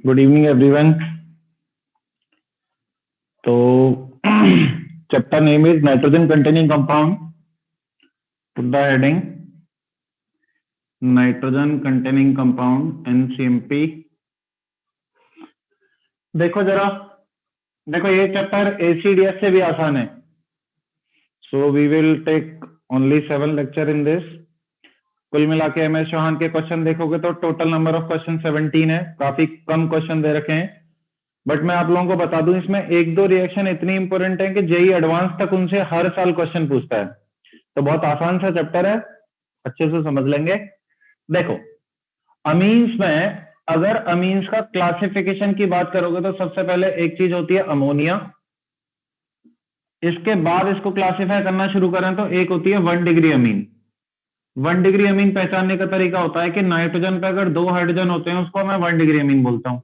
Good evening everyone. तो chapter name is nitrogen containing compound. Put the heading nitrogen containing compound NCMP. देखो जरा, देखो ये chapter एसीडीएस से भी आसान है। So we will take only 7 lecture in this. कुल मिला के एम एस चौहान के क्वेश्चन देखोगे तो टोटल नंबर ऑफ क्वेश्चन 17 है। काफी कम क्वेश्चन दे रखे हैं, बट मैं आप लोगों को बता दूं इसमें एक दो रिएक्शन इतनी इंपॉर्टेंट है कि जेई एडवांस तक उनसे हर साल क्वेश्चन पूछता है। तो बहुत आसान सा चैप्टर है, अच्छे से समझ लेंगे। देखो, अमीन्स में अगर अमीन्स का क्लासिफिकेशन की बात करोगे तो सबसे पहले एक चीज होती है अमोनिया। इसके बाद इसको क्लासिफाई करना शुरू करें तो एक होती है 1 डिग्री अमीन। 1 डिग्री अमीन पहचानने का तरीका होता है कि नाइट्रोजन पे अगर 2 हाइड्रोजन होते हैं उसको मैं 1 डिग्री अमीन बोलता हूं,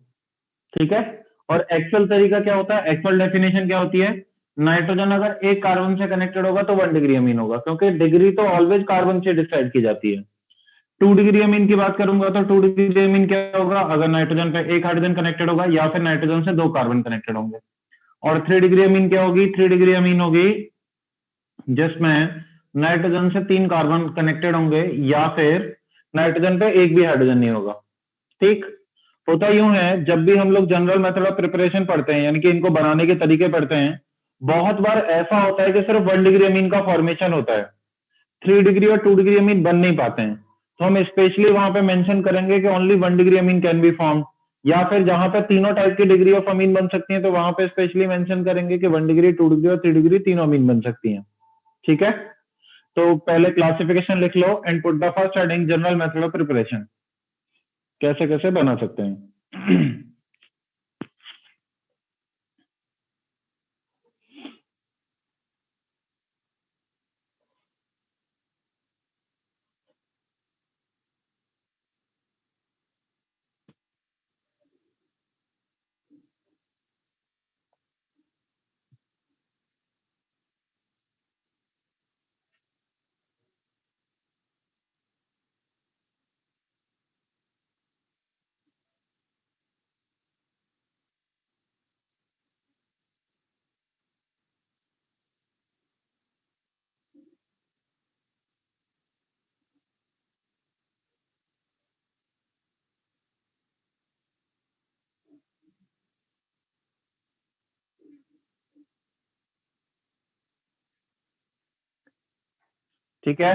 ठीक है। और एक्चुअल तरीका क्या होता है, एक्चुअल डेफिनेशन क्या होती है, नाइट्रोजन अगर एक कार्बन से कनेक्टेड होगा तो 1 डिग्री अमीन होगा, क्योंकि डिग्री तो ऑलवेज कार्बन से डिसाइड की जाती है। 2 डिग्री अमीन की बात करूंगा तो 2 डिग्री अमीन क्या होगा, अगर नाइट्रोजन पे एक हाइड्रोजन कनेक्टेड होगा या फिर नाइट्रोजन से 2 कार्बन कनेक्टेड होंगे। और 3 डिग्री अमीन क्या होगी, 3 डिग्री अमीन होगी जिसमें नाइट्रोजन से 3 कार्बन कनेक्टेड होंगे या फिर नाइट्रोजन पे एक भी हाइड्रोजन नहीं होगा, ठीक। होता यूं है, जब भी हम लोग जनरल मेथड ऑफ प्रिपरेशन पढ़ते हैं, यानी कि इनको बनाने के तरीके पढ़ते हैं, बहुत बार ऐसा होता है कि सिर्फ 1 डिग्री अमीन का फॉर्मेशन होता है, 3 डिग्री और 2 डिग्री अमीन बन नहीं पाते हैं। तो हम स्पेशली वहां पे मेंशन करेंगे कि only 1 degree amine can be form, या फिर जहां पे तीनों टाइप की डिग्री ऑफ अमीन बन सकती हैं तो वहां पे स्पेशली मेंशन करेंगे कि 1 डिग्री, 2 डिग्री और 3 डिग्री तीनों अमीन बन सकती हैं, ठीक है। तो पहले क्लासिफिकेशन लिख लो and put the first heading general method of preparation, कैसे कैसे बना सकते हैं। ठीक है,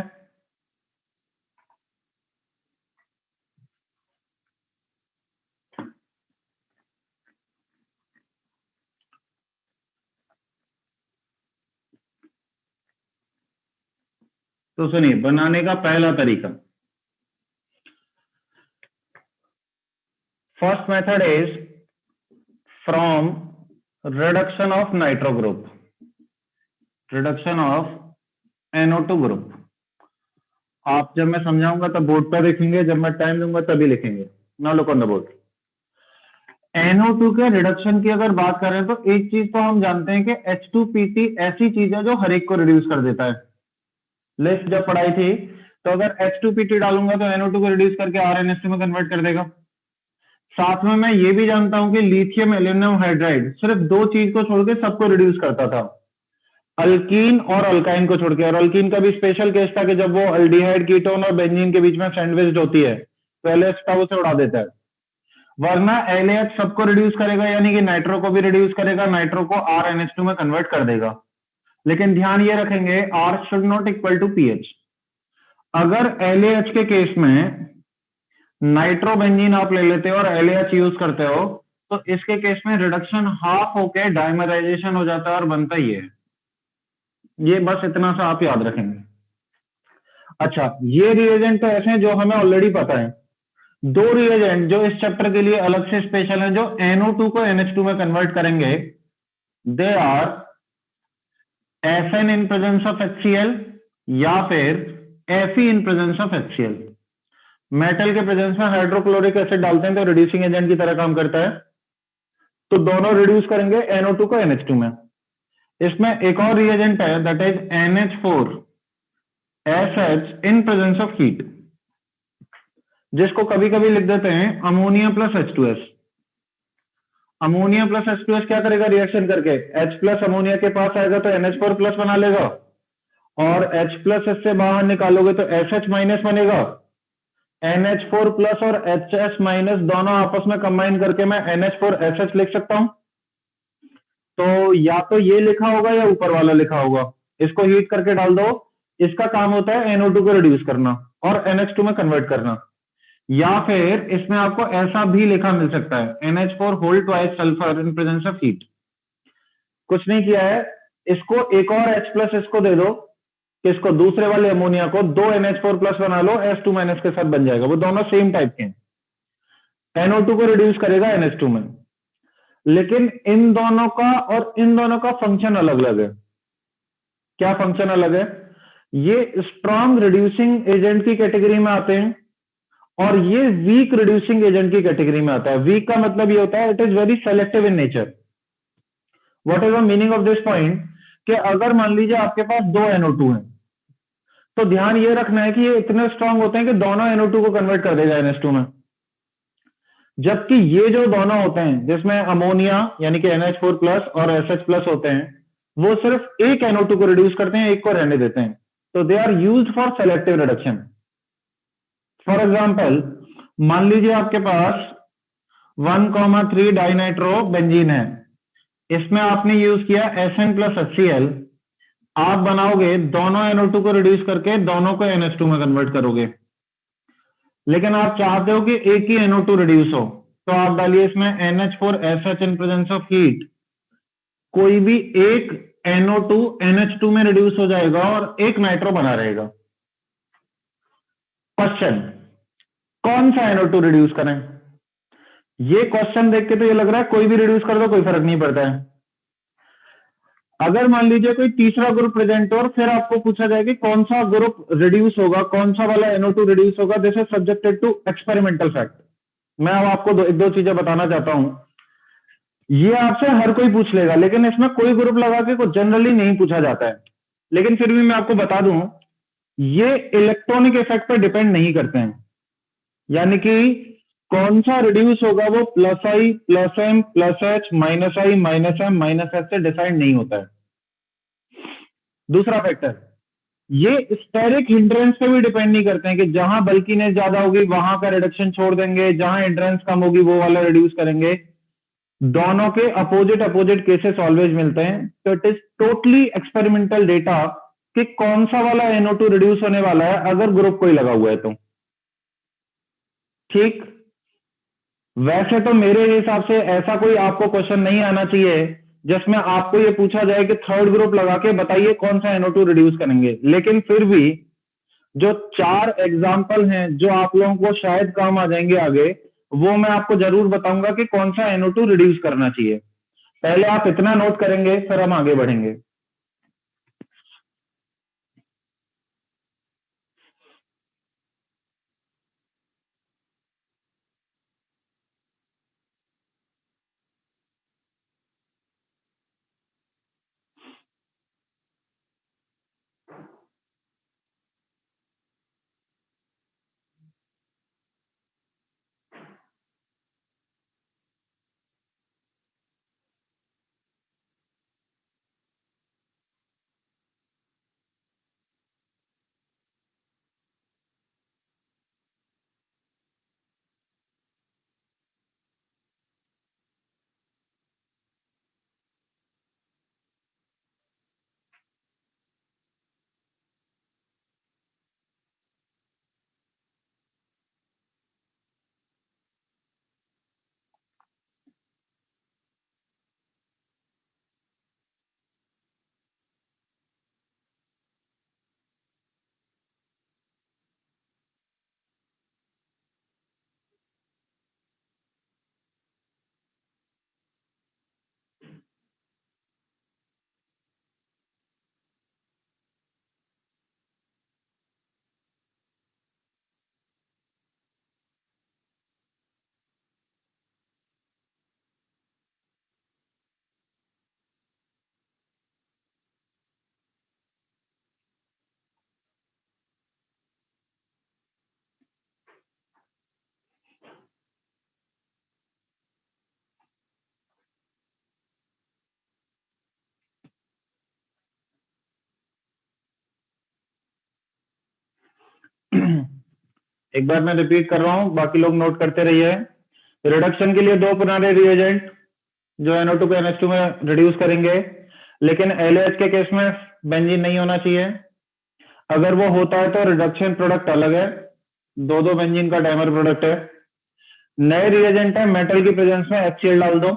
तो सुनिए बनाने का पहला तरीका। First method is from reduction of nitro group, reduction of NO2 group. आप जब मैं समझाऊंगा तब बोर्ड पर लिखेंगे, जब मैं टाइम दूंगा तभी लिखेंगे। Now look on the board. NO2 के रिडक्शन की अगर बात करें तो एक चीज तो हम जानते हैं कि H2PT ऐसी चीज है जो हर एक को रिड्यूस कर देता है। लिस्ट जब पढ़ाई थी तो अगर H2PT डालूंगा तो NO2 को रिड्यूस करके RNH2 में कन्वर्ट कर देगा। साथ में मैं ये भी जानता हूं कि लिथियम एल्यूमिनियम हाइड्राइड सिर्फ 2 चीज को छोड़ के सबको रिड्यूस करता था, अल्कीन और अल्काइन को छोड़ के। और अल्कीन का भी स्पेशल केस था कि जब वो अल्डिहाइड कीटोन और बेंजीन के बीच में सैंडविच्ड होती है तो LH का उसे उड़ा देता है। वरना LH सबको रिड्यूस करेगा, यानी कि नाइट्रो को भी रिड्यूस करेगा, नाइट्रो को RNH2 में कन्वर्ट कर देगा। लेकिन ध्यान ये रखेंगे R should not equal to PH. अगर LAH के केस में नाइट्रोबेंजीन आप ले लेते हो और LAH यूज करते हो तो इसके केस में रिडक्शन हाफ होके डाइमराइजेशन हो जाता है और बनता ही है। ये बस इतना सा आप याद रखेंगे। अच्छा, ये रिएजेंट तो ऐसे हैं जो हमें ऑलरेडी पता है। 2 रिएजेंट जो इस चैप्टर के लिए अलग से स्पेशल हैं, जो NO2 को NH2 में कन्वर्ट करेंगे, they are FN in presence of HCl या फिर Fe in presence of HCl। Metal के प्रेजेंस में हाइड्रोक्लोरिक एसिड डालते हैं तो रिड्यूसिंग एजेंट की तरह काम करता है, तो दोनों रिड्यूस करेंगे NO2 को NH2 में। इसमें एक और रिएजेंट है that is NH4SH in presence of heat, जिसको कभी कभी लिख देते हैं ammonia plus H2S। Ammonia plus H2S क्या करेगा रिएक्शन करके, H प्लस अमोनिया के पास आएगा तो NH4 प्लस बना लेगा, और H प्लस इससे बाहर निकालोगे तो SH माइनस बनेगा। NH4 प्लस और HS माइनस दोनों आपस में कंबाइन करके मैं NH4SH लिख सकता हूं। तो या तो ये लिखा होगा या ऊपर वाला लिखा होगा, इसको हीट करके डाल दो। इसका काम होता है NO2 को रिड्यूस करना और NH2 में कन्वर्ट करना। या फिर इसमें आपको ऐसा भी लिखा मिल सकता है NH4 whole twice sulphur in presence of heat. कुछ नहीं किया है, इसको एक और H प्लस इसको दे दो, इसको दूसरे वाले अमोनिया को दो NH4 प्लस बना लो, S2 माइनस के साथ बन जाएगा। वो दोनों सेम टाइप के हैं, NO2 को रिड्यूस करेगा NH2 में। लेकिन इन दोनों का और इन दोनों का फंक्शन अलग अलग है। क्या फंक्शन अलग है? ये स्ट्रॉन्ग रिड्यूसिंग एजेंट की कैटेगरी में आते हैं और ये वीक रिड्यूसिंग एजेंट की कैटेगरी में आता है। वीक का मतलब ये होता है it is very selective in nature. What is the meaning of this point? कि अगर मान लीजिए आपके पास दो NO2 हैं, तो ध्यान ये रखना है कि ये इतने स्ट्रांग होते हैं कि दोनों NO2 को कन्वर्ट कर देगा NH2 में। जबकि ये जो दोनों होते हैं जिसमें अमोनिया यानी कि NH4 प्लस और SH प्लस होते हैं, वो सिर्फ एक NO2 को रिड्यूस करते हैं, एक को रहने देते हैं। तो they are used for selective reduction. For example, मान लीजिए आपके पास 1,3 डाइनाइट्रो बेंजीन है, इसमें आपने यूज किया SN प्लस HCl। आप बनाओगे दोनों NO2 को रिड्यूस करके दोनों को NH2 में कन्वर्ट करोगे, लेकिन आप चाहते हो कि एक ही NO2 रिड्यूस हो, तो आप डालिए इसमें NH4SH in presence of heat. कोई भी एक NO2 NH2 में रिड्यूस हो जाएगा और एक नाइट्रो बना रहेगा। क्वेश्चन, कौन सा NO2 रिड्यूस करें? ये क्वेश्चन देख के तो ये लग रहा है कोई भी रिड्यूस कर दो, कोई फर्क नहीं पड़ता है। अगर मान लीजिए कोई तीसरा ग्रुप प्रेजेंट हो और फिर आपको पूछा जाए कि कौन सा ग्रुप रिड्यूस होगा, कौन सा वाला NO2 रिड्यूस होगा, this is subjected to experimental fact. मैं अब आपको एक दो चीजें बताना चाहता हूं। ये आपसे हर कोई पूछ लेगा, लेकिन इसमें कोई ग्रुप लगा के कुछ जनरली नहीं पूछा जाता है। लेकिन फिर भी मैं आपको बता दूं, ये इलेक्ट्रॉनिक इफेक्ट पर डिपेंड नहीं करते हैं। यानी कि कौन सा रिड्यूस होगा वो plus I plus M plus H minus I minus M minus H से डिसाइड नहीं होता है। दूसरा फैक्टर, ये स्टेरिक हिंड्रेंस पे भी डिपेंड नहीं करते हैं कि जहां बल्कीनेस ज्यादा होगी वहां का रिडक्शन छोड़ देंगे, जहां हिंड्रेंस कम होगी वो वाला रिड्यूस करेंगे। दोनों के अपोजिट अपोजिट केसेस ऑलवेज मिलते हैं। तो it is totally experimental data कि कौन सा वाला NO2 रिड्यूस होने वाला है अगर ग्रुप कोई लगा हुआ है तो। ठीक, वैसे तो मेरे हिसाब से ऐसा कोई आपको क्वेश्चन नहीं आना चाहिए जिसमें आपको ये पूछा जाए कि थर्ड ग्रुप लगा के बताइए कौन सा NO2 रिड्यूस करेंगे। लेकिन फिर भी जो चार एग्जाम्पल हैं जो आप लोगों को शायद काम आ जाएंगे आगे, वो मैं आपको जरूर बताऊंगा कि कौन सा NO2 रिड्यूस करना चाहिए। पहले आप इतना नोट करेंगे फिर हम आगे बढ़ेंगे। एक बार मैं रिपीट कर रहा हूं, बाकी लोग नोट करते रहिए। रिडक्शन के लिए दो पुराने रिएजेंट जो NO2 को NH2 में रिड्यूस करेंगे, लेकिन LAH के केस में बेंजीन नहीं होना चाहिए। अगर वो होता है तो रिडक्शन प्रोडक्ट अलग है, दो दो बेंजीन का डाइमर प्रोडक्ट है। नए रिएजेंट है, मेटल की प्रेजेंस में HCl डाल दो,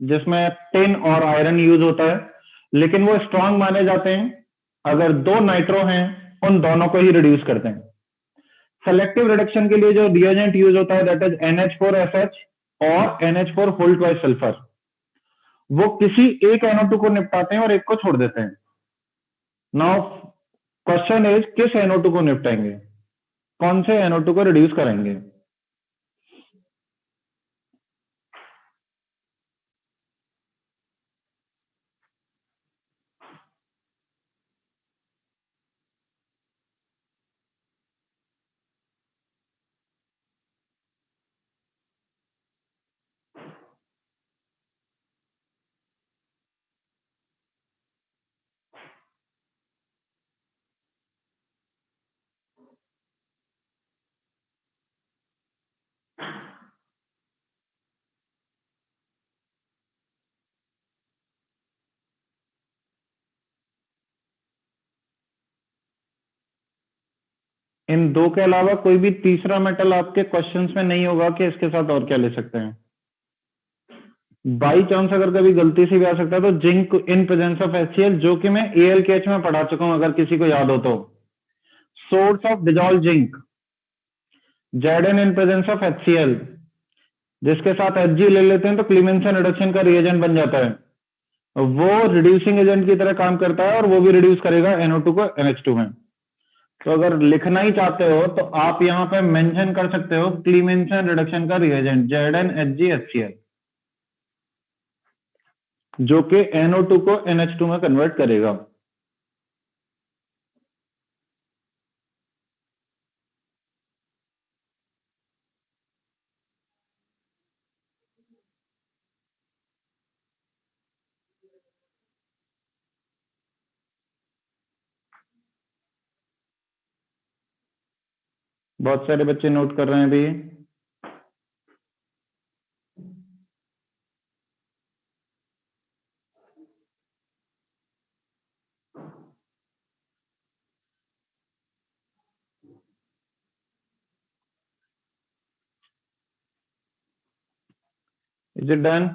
जिसमें टिन और आयरन यूज होता है, लेकिन वो स्ट्रांग माने जाते हैं अगर दो नाइट्रो हैं उन दोनों को ही रिड्यूस करते हैं। सेलेक्टिव रिडक्शन के लिए जो रिएजेंट यूज होता है दैट इज NH4SH और NH4 होल ट्वाइस सल्फर। वो किसी एक NO2 को निपटाते हैं और एक को छोड़ देते हैं। नाउ क्वेश्चन इज किस NO2 को निपटाएंगे, कौन से NO2 को रिड्यूस करेंगे? इन दो के अलावा कोई भी तीसरा मेटल आपके क्वेश्चंस में नहीं होगा कि इसके साथ और क्या ले सकते हैं। बाई चांस अगर कभी गलती से भी आ सकता है तो zinc in presence of HCl, जो कि मैं ALKH में पढ़ा चुका हूं अगर किसी को याद हो तो। Source of dissolve zinc, Zn in presence of HCl, जिसके साथ Hg ले लेते हैं तो क्लीमेंसन रिडक्शन का रिएजेंट बन जाता है। वो रिड्यूसिंग एजेंट की तरह काम करता है और वो भी रिड्यूस करेगा NO2 को NH2 में। तो अगर लिखना ही चाहते हो तो आप यहां पे मेंशन कर सकते हो क्लीमेंसन रिडक्शन का रिएजेंट Zn Hg HCl, जो कि NO2 को NH2 में कन्वर्ट करेगा। बहुत सारे बच्चे नोट कर रहे हैं अभी। Is it done?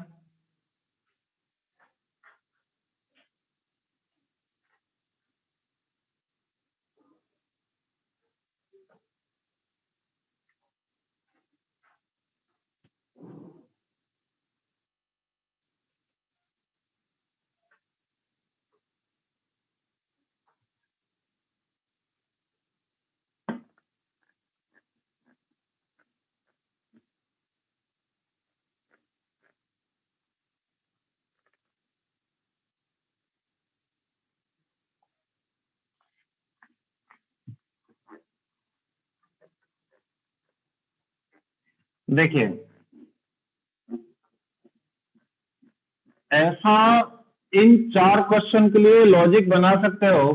देखिए, ऐसा इन चार क्वेश्चन के लिए लॉजिक बना सकते हो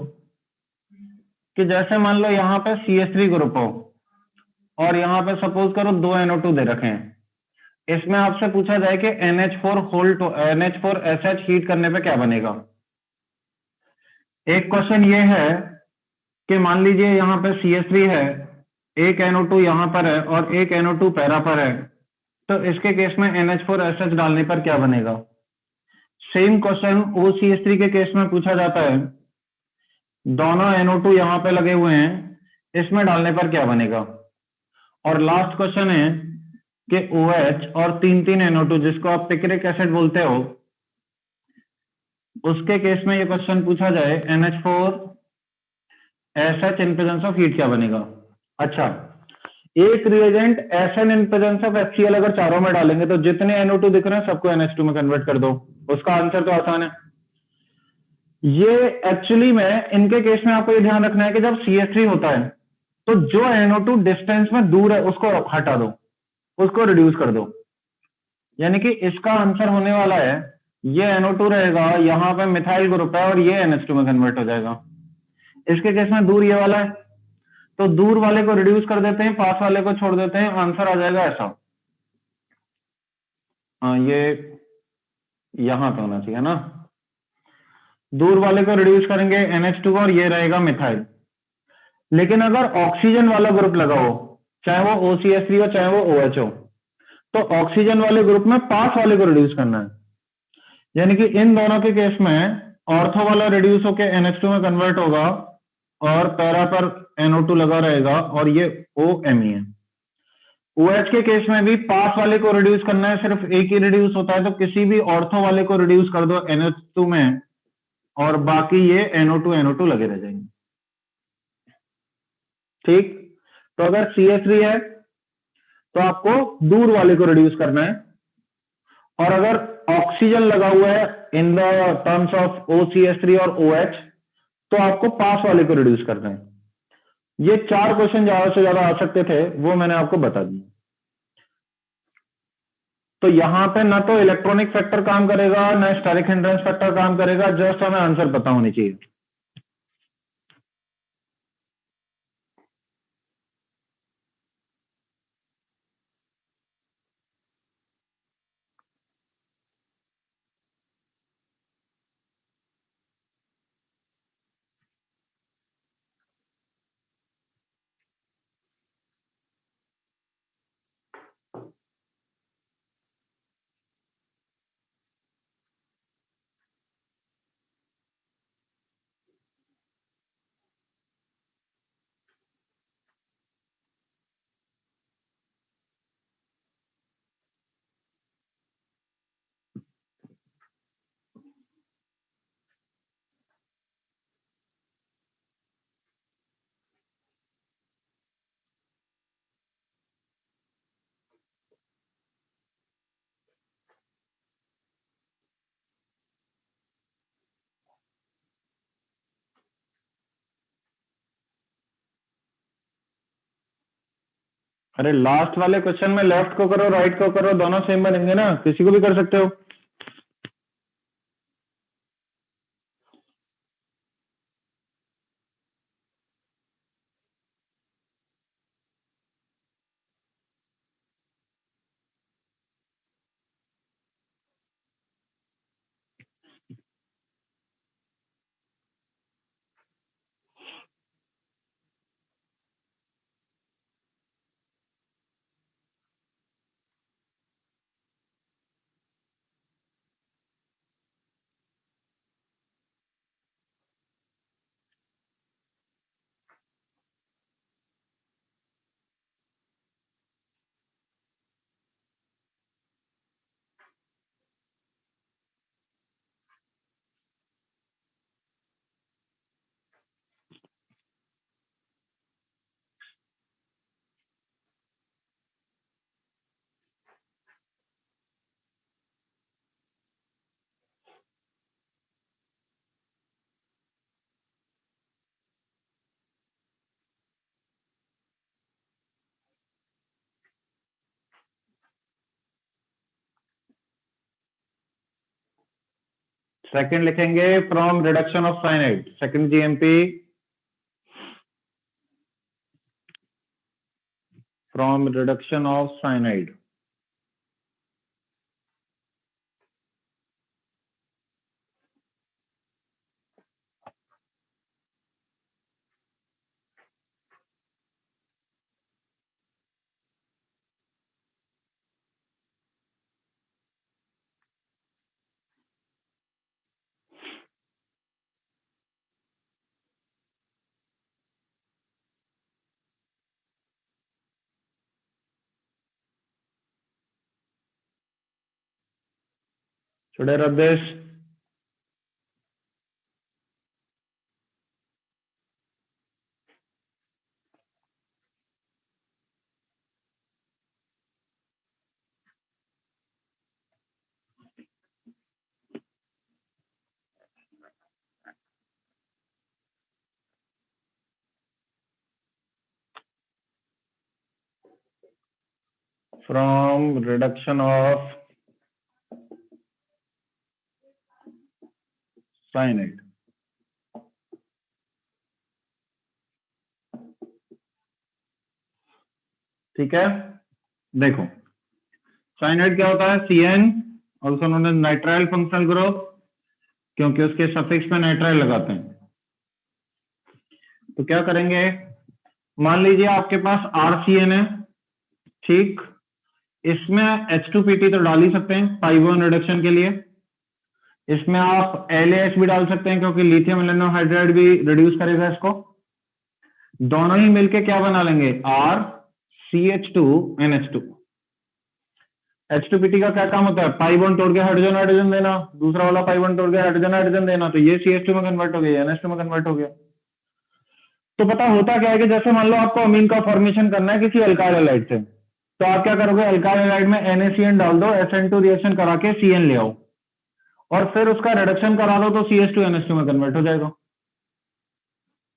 कि जैसे मान लो यहां पे CH3 ग्रुप हो और यहां पे सपोज करो दो NO2 दे रखे हैं, इसमें आपसे पूछा जाए कि NH4SH हीट करने पे क्या बनेगा। एक क्वेश्चन ये है कि मान लीजिए यहां पे CH3 है, एक NO2 यहां पर है और एक NO2 पैरा पर है, तो इसके केस में NH4SH डालने पर क्या बनेगा। सेम क्वेश्चन OCH3 के केस में पूछा जाता है, दोनों NO2 यहां पे लगे हुए हैं, इसमें डालने पर क्या बनेगा। और लास्ट क्वेश्चन है कि OH और तीन तीन NO2 जिसको आप पिक्रिक एसिड बोलते हो, उसके केस में ये क्वेश्चन पूछा जाए NH4SH in presence of heat क्या बनेगा। अच्छा, एक reagent SN in presence of HCl अगर चारों में डालेंगे तो जितने NO2 दिख रहे हैं सबको NH2 में कन्वर्ट कर दो। उसका आंसर तो आसान है। ये एक्चुअली में इनके केस में आपको ये ध्यान रखना है कि जब CH3 होता है तो जो NO2 डिस्टेंस में दूर है उसको हटा दो, उसको रिड्यूस कर दो। यानी कि इसका आंसर होने वाला है, ये NO2 रहेगा, यहां पे मिथाइल ग्रुप है और ये NH2 में कन्वर्ट हो जाएगा। इसके केस में दूर ये वाला है, तो दूर वाले को रिड्यूस कर देते हैं, पास वाले को छोड़ देते हैं, आंसर आ जाएगा ऐसा। हाँ, ये यहां पे होना चाहिए ना। दूर वाले को रिड्यूस करेंगे NH2 और ये रहेगा मिथाइल। लेकिन अगर ऑक्सीजन वाला ग्रुप लगा हो, चाहे वो OCH3 हो चाहे वो OH हो, तो ऑक्सीजन वाले ग्रुप में पास वाले को रिड्यूस करना है। यानी कि इन दोनों के केस में ऑर्थो वाला रिड्यूस होकर NH2 में कन्वर्ट होगा और पैरा पर NO2 लगा रहेगा और ये OMe है। OH के केस में भी पास वाले को रिड्यूस करना है, सिर्फ एक ही रिड्यूस होता है, तो किसी भी ऑर्थो वाले को रिड्यूस कर दो NH2 में और बाकी ये NO2 लगे रह जाएंगे। ठीक, तो अगर CH3 है तो आपको दूर वाले को रिड्यूस करना है, और अगर ऑक्सीजन लगा हुआ है in the terms of OCH3 और OH तो आपको पास वाले को रिड्यूस करना है। ये 4 क्वेश्चन ज्यादा से ज्यादा आ सकते थे, वो मैंने आपको बता दिया। तो यहां पे ना तो इलेक्ट्रॉनिक फैक्टर काम करेगा ना स्टेरिक हिंड्रेंस फैक्टर काम करेगा, जस्ट हमें आंसर पता होनी चाहिए। अरे लास्ट वाले क्वेश्चन में लेफ्ट को करो राइट को करो, दोनों सेम बनेंगे ना, किसी को भी कर सकते हो। सेकंड लिखेंगे from reduction of cyanide, second GMP from reduction of cyanide. Should I rub this? From reduction of cyanide. ठीक है, देखो साइनाइड क्या होता है, CN also known as nitrile functional group, क्योंकि उसके सफिक्स में नाइट्राइल लगाते हैं। तो क्या करेंगे, मान लीजिए आपके पास RCN है, ठीक, इसमें H2PT तो डाल ही सकते हैं पाई बॉन्ड रिडक्शन के लिए, इसमें आप LAH भी डाल सकते हैं क्योंकि लिथियम एल्यूमिनियम हाइड्राइड भी रिड्यूस करेगा इसको। दोनों ही मिलके क्या बना लेंगे, RCH2NH2। H2PT का क्या काम होता है, पाई बॉन्ड तोड़ के हाइड्रोजन हाइड्रोजन देना, दूसरा वाला पाई बॉन्ड तोड़ के हाइड्रोजन हाइड्रोजन देना, तो ये CH2 में कन्वर्ट हो गया, NH2 में कन्वर्ट हो गया। तो पता होता क्या है कि जैसे मान लो आपको अमीन का फॉर्मेशन करना है किसी अल्काइल हैलाइड से, तो आप क्या करोगे, अल्काइल हैलाइड में NaCN डाल दो, SN2 रिएक्शन करा के CN ले आओ, और फिर उसका रिडक्शन करा दो तो CH2NH2 में कन्वर्ट हो जाएगा।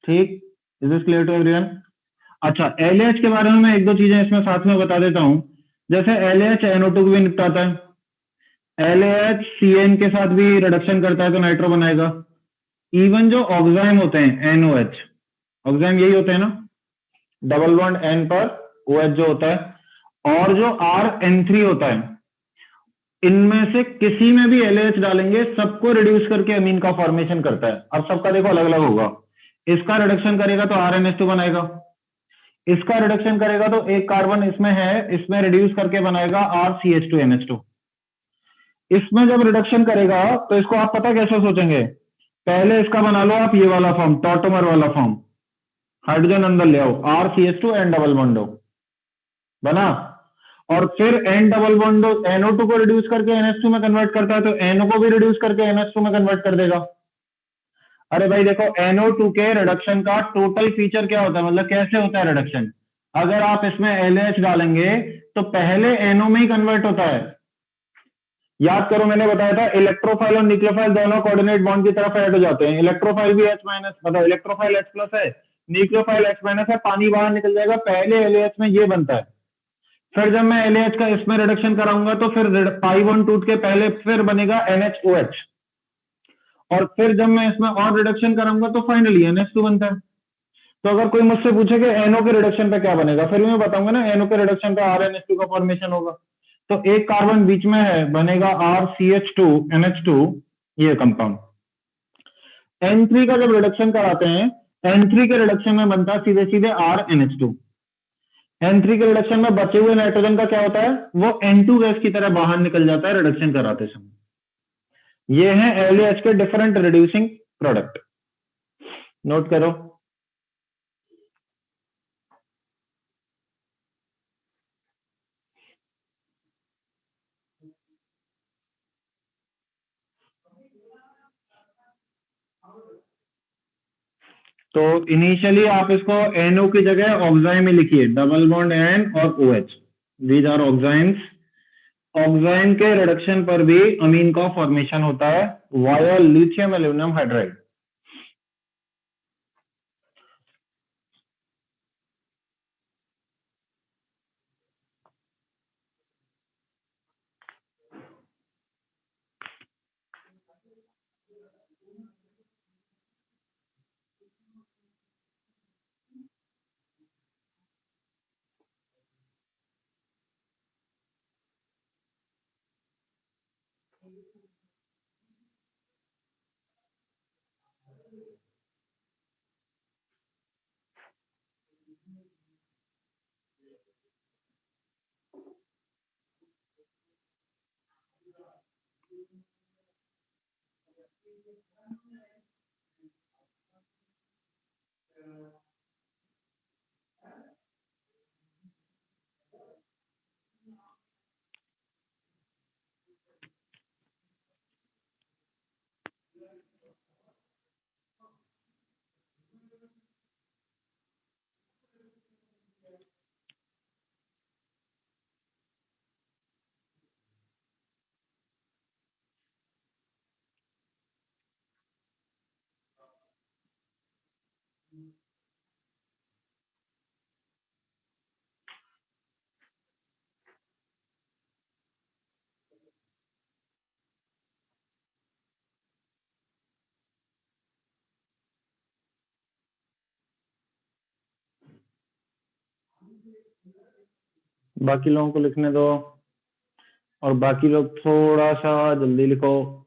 ठीक, is this clear to everyone? अच्छा, LAH के बारे में मैं एक दो चीजें इसमें साथ में बता देता हूं। जैसे LAH NO2 को भी निपटाता है, LAH CN के साथ भी रिडक्शन करता है तो नाइट्रो बनाएगा। इवन जो ऑक्साइम होते हैं NOH, ऑक्साइम यही होते हैं ना, डबल बॉन्ड N पर OH जो होता है, और जो RN3 होता है, इनमें से किसी में भी LAH डालेंगे सबको रिड्यूस करके अमीन का फॉर्मेशन करता है। अब सबका देखो अलग अलग होगा, इसका रिडक्शन करेगा तो RNH2 बनाएगा, इसका रिडक्शन करेगा तो एक कार्बन इसमें है, इसमें रिड्यूस करके बनाएगा RCH2NH2। इसमें जब रिडक्शन करेगा तो इसको आप पता कैसे सोचेंगे, पहले इसका बना लो आप ये वाला फॉर्म, टॉटोमर वाला फॉर्म, हाइड्रोजन अंदर ले आओ, RCH2 N डबल बॉन्डो बना, और फिर N डबल बॉन्डो NO2 को रिड्यूस करके NH2 में कन्वर्ट करता है तो NO को भी रिड्यूस करके NH2 में कन्वर्ट कर देगा। अरे भाई देखो, NO2 के रिडक्शन का टोटल फीचर क्या होता है, मतलब कैसे होता है रिडक्शन, अगर आप इसमें LH डालेंगे तो पहले NO में ही कन्वर्ट होता है। याद करो मैंने बताया था इलेक्ट्रोफाइल और न्यूक्लियोफाइल दोनों कोऑर्डिनेट बॉन्ड की तरफ ऐड हो जाते हैं, इलेक्ट्रोफाइल भी H माइनस, मतलब इलेक्ट्रोफाइल H प्लस है, न्यूक्लियोफाइल H माइनस है, पानी बाहर निकल जाएगा, पहले LH में ये बनता है। फिर जब मैं LH का इसमें रिडक्शन कराऊंगा तो फिर पाई बॉन्ड टूट के पहले फिर बनेगा NHOH, और फिर जब मैं इसमें और रिडक्शन कराऊंगा तो फाइनली NH2 बनता है। तो अगर कोई मुझसे पूछे कि NO के रिडक्शन पे क्या बनेगा, फिर मैं बताऊंगा ना NO के रिडक्शन पे RNH2 का फॉर्मेशन होगा, तो एक कार्बन बीच में है, बनेगा RCH2NH2, ये कंपाउंड। N3 का जब रिडक्शन कराते हैं, N3 के रिडक्शन में बनता है सीधे सीधे RNH2। N3 के रिडक्शन में बचे हुए नाइट्रोजन का क्या होता है, वो N2 गैस की तरह बाहर निकल जाता है रिडक्शन कराते समय। ये है LAH के डिफरेंट रिड्यूसिंग प्रोडक्ट, नोट करो। तो इनिशियली आप इसको NO की जगह ऑक्साइम में लिखिए, डबल बॉन्ड N और OH, these are oximes. Oxime के रिडक्शन पर भी अमीन का फॉर्मेशन होता है वाया लिथियम एल्यूमिनियम हाइड्राइड। बाकी लोगों को लिखने दो, और बाकी लोग थोड़ा सा जल्दी लिखो।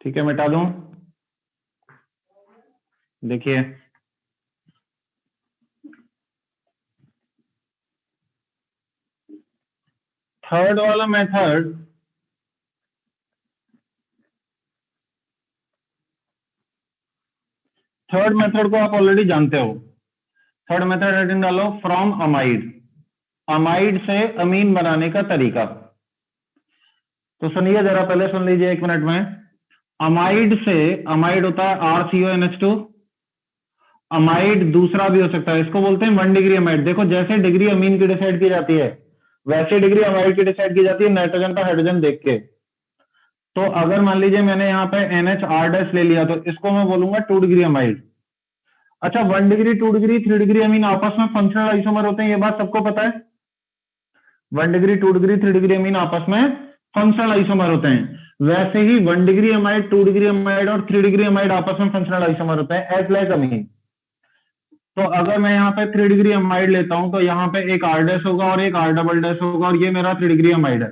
ठीक है, मिटा दूं? देखिए, थर्ड वाला मेथड थर्ड मेथड को आप ऑलरेडी जानते हो। थर्ड मेथड हेडिंग डालो फ्रॉम अमाइड। अमाइड से अमीन बनाने का तरीका। तो सुनिए जरा, पहले सुन लीजिए 1 मिनट में। अमाइड से, अमाइड होता है RCONH2। अमाइड दूसरा भी हो सकता है, इसको बोलते हैं 1 डिग्री अमाइड। देखो, जैसे डिग्री अमीन की डिसाइड की जाती है, वैसे डिग्री अमाइड की डिसाइड की जाती है नाइट्रोजन का हाइड्रोजन देख के। तो अगर मान लीजिए मैंने यहाँ पे NHR- ले लिया, तो इसको मैं बोलूंगा 2 डिग्री अमाइड। अच्छा, 1 डिग्री, 2 डिग्री, 3 डिग्री अमीन आपस में फंक्शनल आइसोमर होते हैं, ये बात सबको पता है। 1 डिग्री, 2 डिग्री, 3 डिग्री अमीन आपस में फंक्शनल आइसोमर होते हैं। वैसे ही 1 डिग्री अमाइड, 2 डिग्री अमाइड और 3 डिग्री अमाइड आपस में फंक्शनल आइसोमर होते हैं, एज लाइक अमीन। तो अगर मैं यहाँ पे 3 डिग्री अमाइड लेता हूं, तो यहाँ पे एक R डैश होगा और एक R डबल डैश होगा, और ये मेरा 3 डिग्री अमाइड है।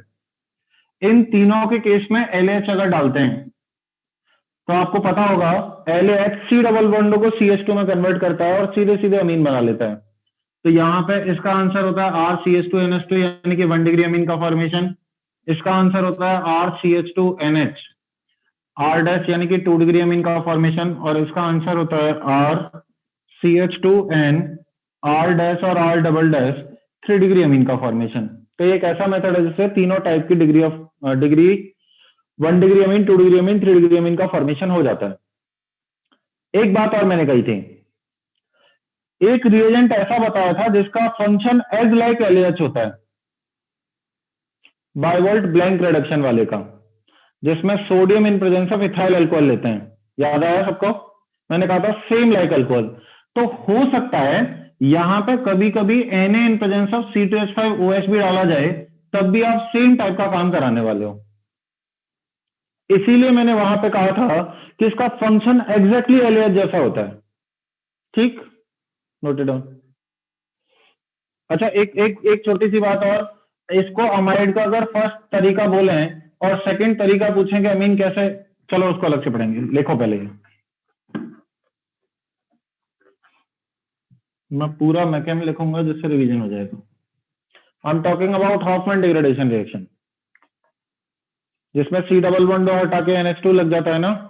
इन तीनों के केस में LH अगर डालते हैं, तो आपको पता होगा LH C डबल बॉन्ड को CH2 में कन्वर्ट करता है और सीधे सीधे अमीन बना लेता है। तो यहाँ पे इसका आंसर होता है RCH2NH2, यानी कि 1 डिग्री अमीन का फॉर्मेशन। इसका आंसर होता है RCH2NH, R डैश यानी कि 2 डिग्री अमीन का फॉर्मेशन, और इसका आंसर होता है RCH2N, R डैश और R double dash 3 degree amine का फॉर्मेशन। तो ये एक ऐसा मेथड है जिससे तीनों टाइप की degree 1 degree amine, 2 degree amine, 3 degree amine का फॉर्मेशन हो जाता है। एक बात और मैंने कही थी, एक रिएजेंट ऐसा बताया था जिसका फंक्शन एज लाइक LH होता है, बाइवोल्ट ब्लैंक रिडक्शन वाले का, जिसमें sodium in presence of ethyl alcohol लेते हैं। याद आया सबको? मैंने कहा था सेम लाइक अल्कोहल। तो हो सकता है यहां पे कभी कभी Na in presence of C2H5OH भी डाला जाए, तब भी आप सेम टाइप का काम कराने वाले हो। इसीलिए मैंने वहां पे कहा था कि इसका फंक्शन एग्जैक्टली LH जैसा होता है। ठीक, नोटेड डाउन। अच्छा, एक एक एक छोटी सी बात और, इसको अमाइड का अगर फर्स्ट तरीका बोले और सेकंड तरीका पूछें कि अमीन कैसे, चलो उसको अलग से पढ़ेंगे। लिखो पहले ये। मैं पूरा मैकेम लिखूंगा जिससे रिवीजन हो जाएगा। I am talking about Hofmann degradation reaction, जिसमें C डबल बॉन्ड हटा के NH2 लग जाता है ना।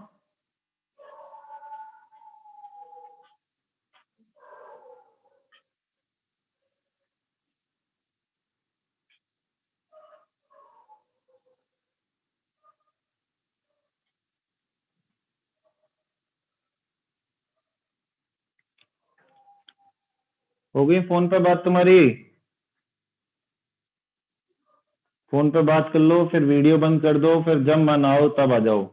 हो गई फोन पे बात तुम्हारी? फोन पे बात कर लो, फिर वीडियो बंद कर दो, फिर जब मन आओ तब आ जाओ,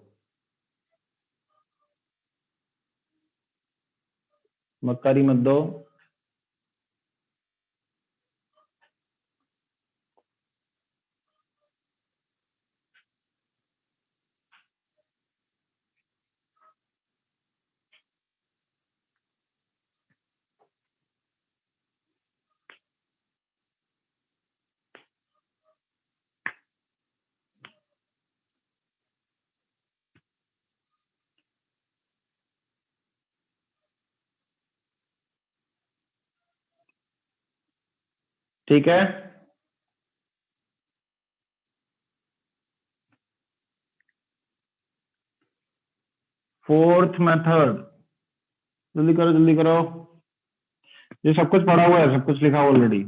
मक्कारी मत दो। ठीक है, फोर्थ मेथड, जल्दी करो जल्दी करो। ये सब कुछ पढ़ा हुआ है, सब कुछ लिखा हुआ ऑलरेडी।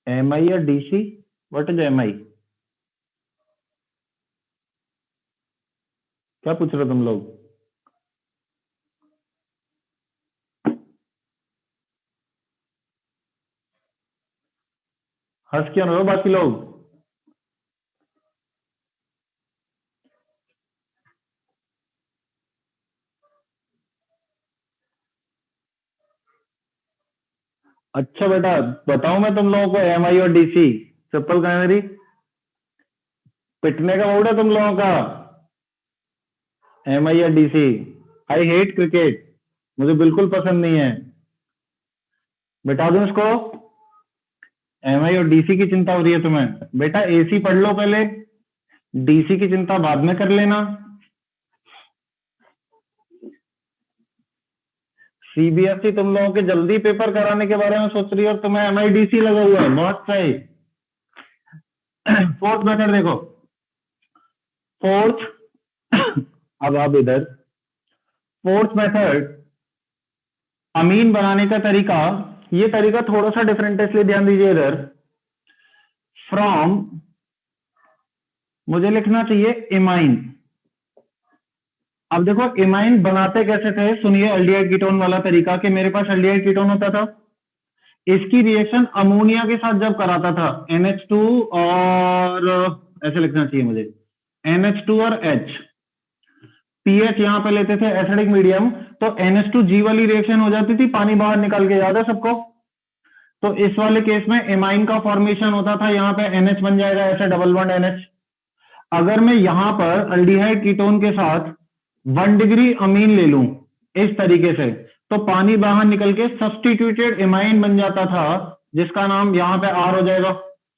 MI या DC? What is MI? क्या पूछ रहे हो तुम लोग? हंस क्यों रहे हो बाकी लोग? अच्छा बेटा, बताऊं मैं तुम लोगों को एम आई और डीसी ट्रिपल कैनरी? पिटने का मूड है तुम लोगों का? एम आई या डीसी? आई हेट क्रिकेट, मुझे बिल्कुल पसंद नहीं है। बिठा दूं इसको? एम आई और डीसी की चिंता हो रही है तुम्हें? बेटा एसी पढ़ लो पहले, डीसी की चिंता बाद में कर लेना। सीबीएसई तुम लोगों के जल्दी पेपर कराने के बारे में सोच रही है और तुम्हें एम आई डीसी लगा हुआ है। बहुत सही। फोर्थ मेथड देखो। फोर्थ अब आप इधर। फोर्थ मेथड, अमीन बनाने का तरीका। ये तरीका थोड़ा सा डिफरेंट है, इसलिए ध्यान दीजिए इधर। फ्रॉम, मुझे लिखना चाहिए इमाइन। अब देखो इमाइन बनाते कैसे थे, सुनिए एल्डिहाइड कीटोन वाला तरीका। कि मेरे पास एल्डिहाइड कीटोन होता था, इसकी रिएक्शन अमोनिया के साथ जब कराता था, NH2 और ऐसे लिखना चाहिए मुझे, NH2 और H, पीएच यहां पे लेते थे एसिडिक मीडियम, तो NH2G वाली रिएक्शन हो जाती थी, पानी बाहर निकल के, याद है सबको? तो इस वाले केस में इमाइन का फॉर्मेशन होता था, यहां पे NH बन जाएगा ऐसे, डबल बॉन्ड NH। अगर मैं यहां पर अल्डिहाइड कीटोन के साथ 1 डिग्री अमीन ले लूं इस तरीके से, तो पानी बाहर निकल के सब्सटीट्यूटेड इमाइन बन जाता था, जिसका नाम यहां पे आर हो जाएगा।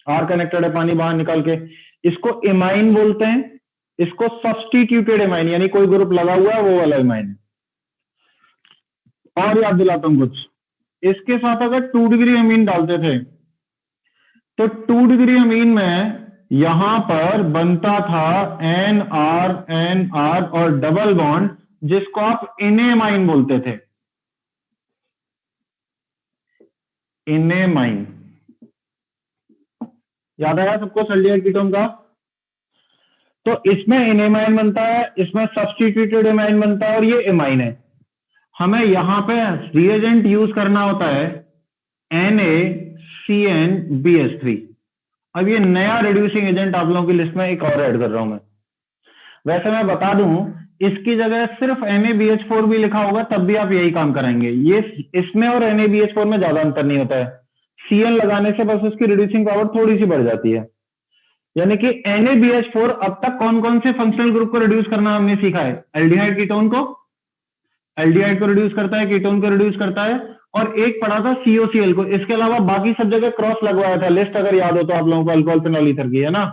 आर कनेक्टेड है, पानी बाहर निकल के, इसको इमाइन बोलते हैं। इसको सब्सटीट्यूटेड इमाइन, यानी कोई ग्रुप लगा हुआ है वो वाला इमाइन। और याद दिलाता हूं कुछ, इसके साथ अगर 2 डिग्री अमीन डालते थे, तो 2 डिग्री अमीन में यहां पर बनता था NR और डबल बॉन्ड, जिसको आप इनेमाइन बोलते थे। इनेमाइन, याद आया सबको एल्डिहाइड कीटोन का? तो इसमें इनेमाइन बनता है, इसमें सब्सटीट्यूटेड इमाइन बनता है, और ये इमाइन है। हमें यहां पे रिएजेंट यूज करना होता है NaCnBH3। अब ये नया रिड्यूसिंग एजेंट आप लोगों की लिस्ट में एक और ऐड कर रहा हूं मैं। वैसे मैं बता दूं, इसकी जगह सिर्फ NaBH4 भी लिखा होगा तब भी आप यही काम कराएंगे। ये इसमें और NaBH4 में ज्यादा अंतर नहीं होता है, Cn लगाने से बस उसकी रिड्यूसिंग पावर थोड़ी सी बढ़ जाती है। यानी कि NaBH4 अब तक कौन कौन से फंक्शनल ग्रुप को रिड्यूस करना हमने सीखा है? एल्डिहाइड कीटोन को, एल्डिहाइड को रिड्यूस करता है, कीटोन को रिड्यूस करता है, और एक पढ़ा था COCl को। इसके अलावा बाकी सब जगह क्रॉस लगवाया था, लिस्ट अगर याद हो तो आप लोगों को, अल्कोहल फिनॉल ईथर की, है ना?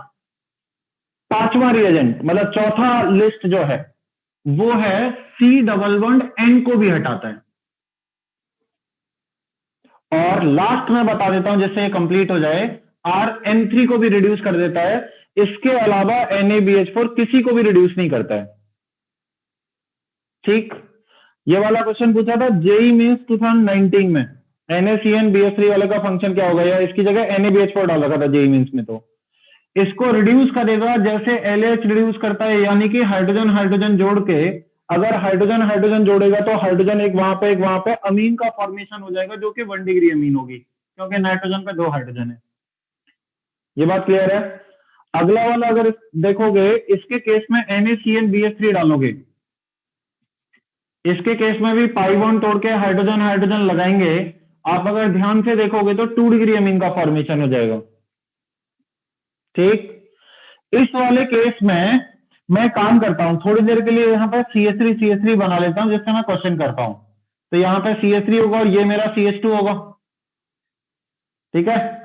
पांचवा रिएजेंट, मतलब चौथा लिस्ट जो है, वो है C डबल बॉन्ड N को भी हटाता है। और लास्ट में बता देता हूं जिससे ये कंप्लीट हो जाए, RN3 को भी रिड्यूस कर देता है। इसके अलावा NaBH4 किसी को भी रिड्यूस नहीं करता है। ठीक, ये वाला क्वेश्चन पूछा था जेई मेंस 2019 में, NaCnBH3 वाले का फंक्शन क्या होगा, या इसकी जगह NaBH4 डाल रखा था जेई मेंस में। तो इसको रिड्यूस करेगा जैसे LH रिड्यूस करता है, यानी कि हाइड्रोजन हाइड्रोजन जोड़ के, अगर हाइड्रोजन हाइड्रोजन जोड़ेगा तो हाइड्रोजन एक वहां पे अमीन का फॉर्मेशन हो जाएगा, जो कि 1 डिग्री अमीन होगी, क्योंकि नाइट्रोजन पे 2 हाइड्रोजन है। ये बात क्लियर है? अगला वाला अगर देखोगे, इसके केस में NaCnBH3 डालोगे, इसके केस में भी पाई बॉन्ड तोड़ के हाइड्रोजन हाइड्रोजन लगाएंगे, आप अगर ध्यान से देखोगे तो 2 डिग्री अमीन का फॉर्मेशन हो जाएगा। ठीक, इस वाले केस में मैं काम करता हूं, थोड़ी देर के लिए यहां पर CH3 बना लेता हूं, जिससे मैं क्वेश्चन करता हूं। तो यहां पर CH3 होगा और ये मेरा CH2 होगा। ठीक है,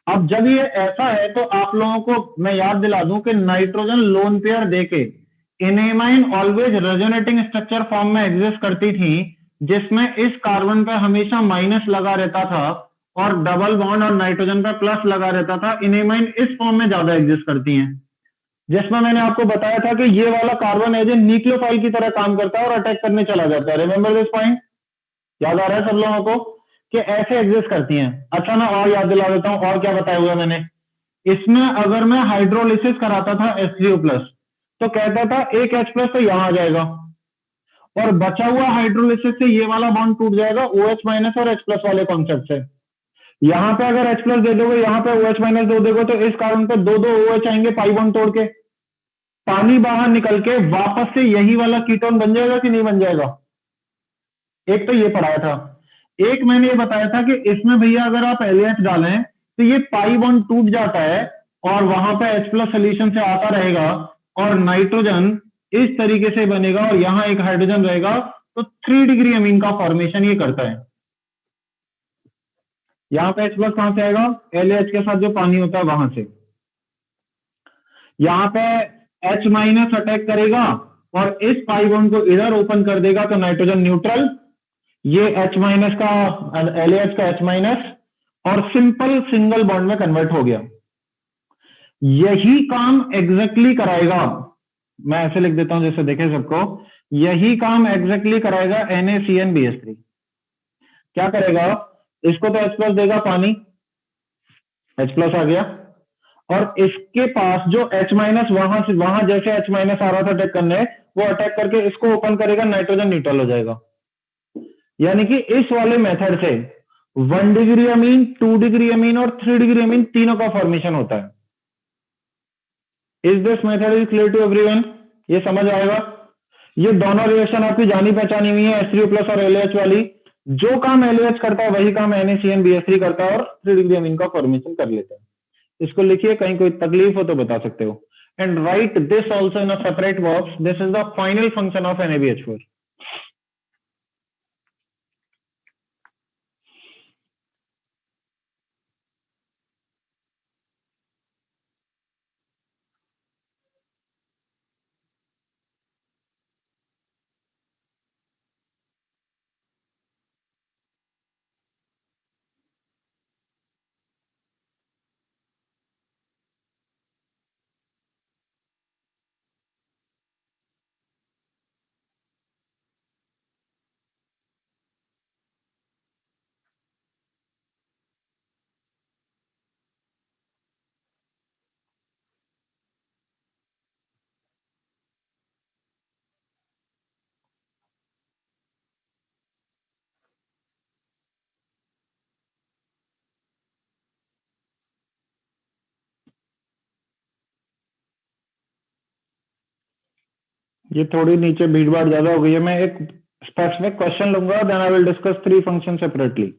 अब जब ये ऐसा है तो आप लोगों को मैं याद दिला दूं कि नाइट्रोजन लोन पेयर देके इनेमाइन ऑलवेज रेजोनेटिंग स्ट्रक्चर फॉर्म में एग्जिस्ट करती थी, जिसमें इस कार्बन पे हमेशा माइनस लगा रहता था और डबल बॉन्ड और नाइट्रोजन पे प्लस लगा रहता था। इनेमाइन इस फॉर्म में ज्यादा एग्जिस्ट करती हैं, जिसमें मैंने आपको बताया था कि ये वाला कार्बन एज ए न्यूक्लियोफाइल की तरह काम करता है और अटैक करने चला जाता है। Remember this point? याद आ रहा है सब लोगों को कि ऐसे एग्जिस्ट करती हैं? अच्छा, मैं और याद दिला देता हूं और क्या बताया हुआ मैंने। इसमें अगर मैं हाइड्रोलिसिस कराता था H3O+, तो कहता था एक H प्लस तो यहां आ जाएगा, और बचा हुआ हाइड्रोलिसिस से ये वाला बॉन्ड टूट जाएगा OH माइनस और H प्लस वाले कॉन्सेप्ट से। यहां पे अगर H प्लस दे दोगे, यहां पे OH माइनस दो दोगे, तो इस कारण पे दो दो OH आएंगे पाई बॉन्ड तोड़ के, पानी बाहर निकल के वापस से यही वाला कीटोन बन जाएगा कि नहीं बन जाएगा। एक तो ये पढ़ाया था। एक मैंने ये बताया था कि इसमें भैया अगर आप LH डालें तो ये पाई बॉन्ड टूट जाता है और वहां पे H प्लस सोल्यूशन से आता रहेगा, और नाइट्रोजन इस तरीके से बनेगा और यहां एक हाइड्रोजन रहेगा, तो 3 डिग्री अमीन का फॉर्मेशन ये करता है। यहां पे H प्लस कहां से आएगा, LH के साथ जो पानी होता है वहां से। यहां पे H माइनस अटैक करेगा और इस पाई बॉन्ड को इधर ओपन कर देगा, तो नाइट्रोजन न्यूट्रल, ये H माइनस का LH का H माइनस, और सिंपल सिंगल बॉन्ड में कन्वर्ट हो गया। यही काम एग्जैक्टली कराएगा, मैं ऐसे लिख देता हूं जैसे देखे सबको, यही काम एग्जैक्टली कराएगा NaCnBH3। क्या करेगा, इसको तो H प्लस देगा पानी, H प्लस आ गया, और इसके पास जो H माइनस वहां से वहां जैसे H माइनस आ रहा था अटैक करने, वो अटैक करके इसको ओपन करेगा, नाइट्रोजन न्यूट्रल हो जाएगा। यानी कि इस वाले मेथड से 1 डिग्री अमीन, 2 डिग्री अमीन और 3 डिग्री अमीन तीनों का फॉर्मेशन होता है। Is this method is clear to everyone, ये समझ आएगा। ये दोनों रिएक्शन आपकी जानी पहचानी हुई है, H3O प्लस और LH वाली। जो काम LH करता है वही काम NaCnBH3 करता है, और 3 डिग्री अमीन का फॉर्मेशन कर लेता है। इसको लिखिए, कहीं कोई तकलीफ हो तो बता सकते हो। And right this also in a separate box, this is the final function of NaBH4। ये थोड़ी नीचे भीड़ भाड़ ज्यादा हो गई है, मैं एक स्पेसिफिक क्वेश्चन लूंगा, then I will discuss 3 function separately.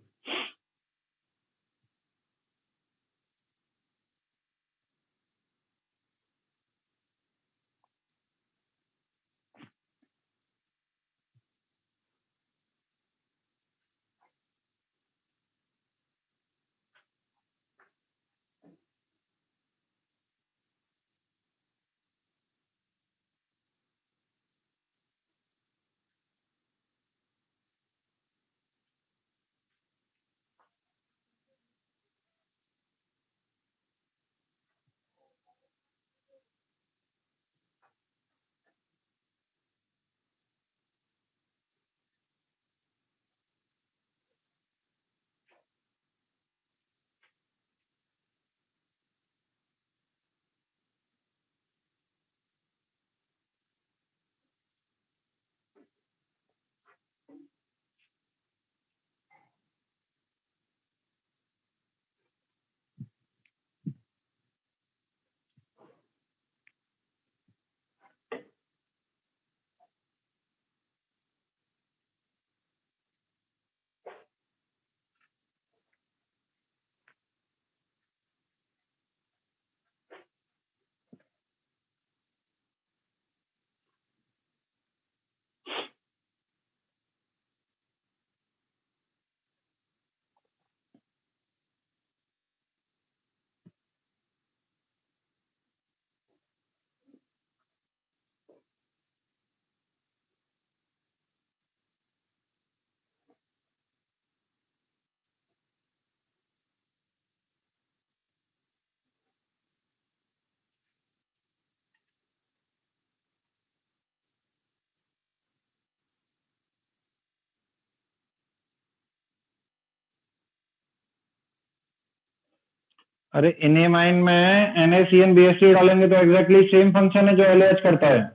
अरे इनेमाइन में NaCN डालेंगे तो एग्जैक्टली सेम फंक्शन है जो LH करता है.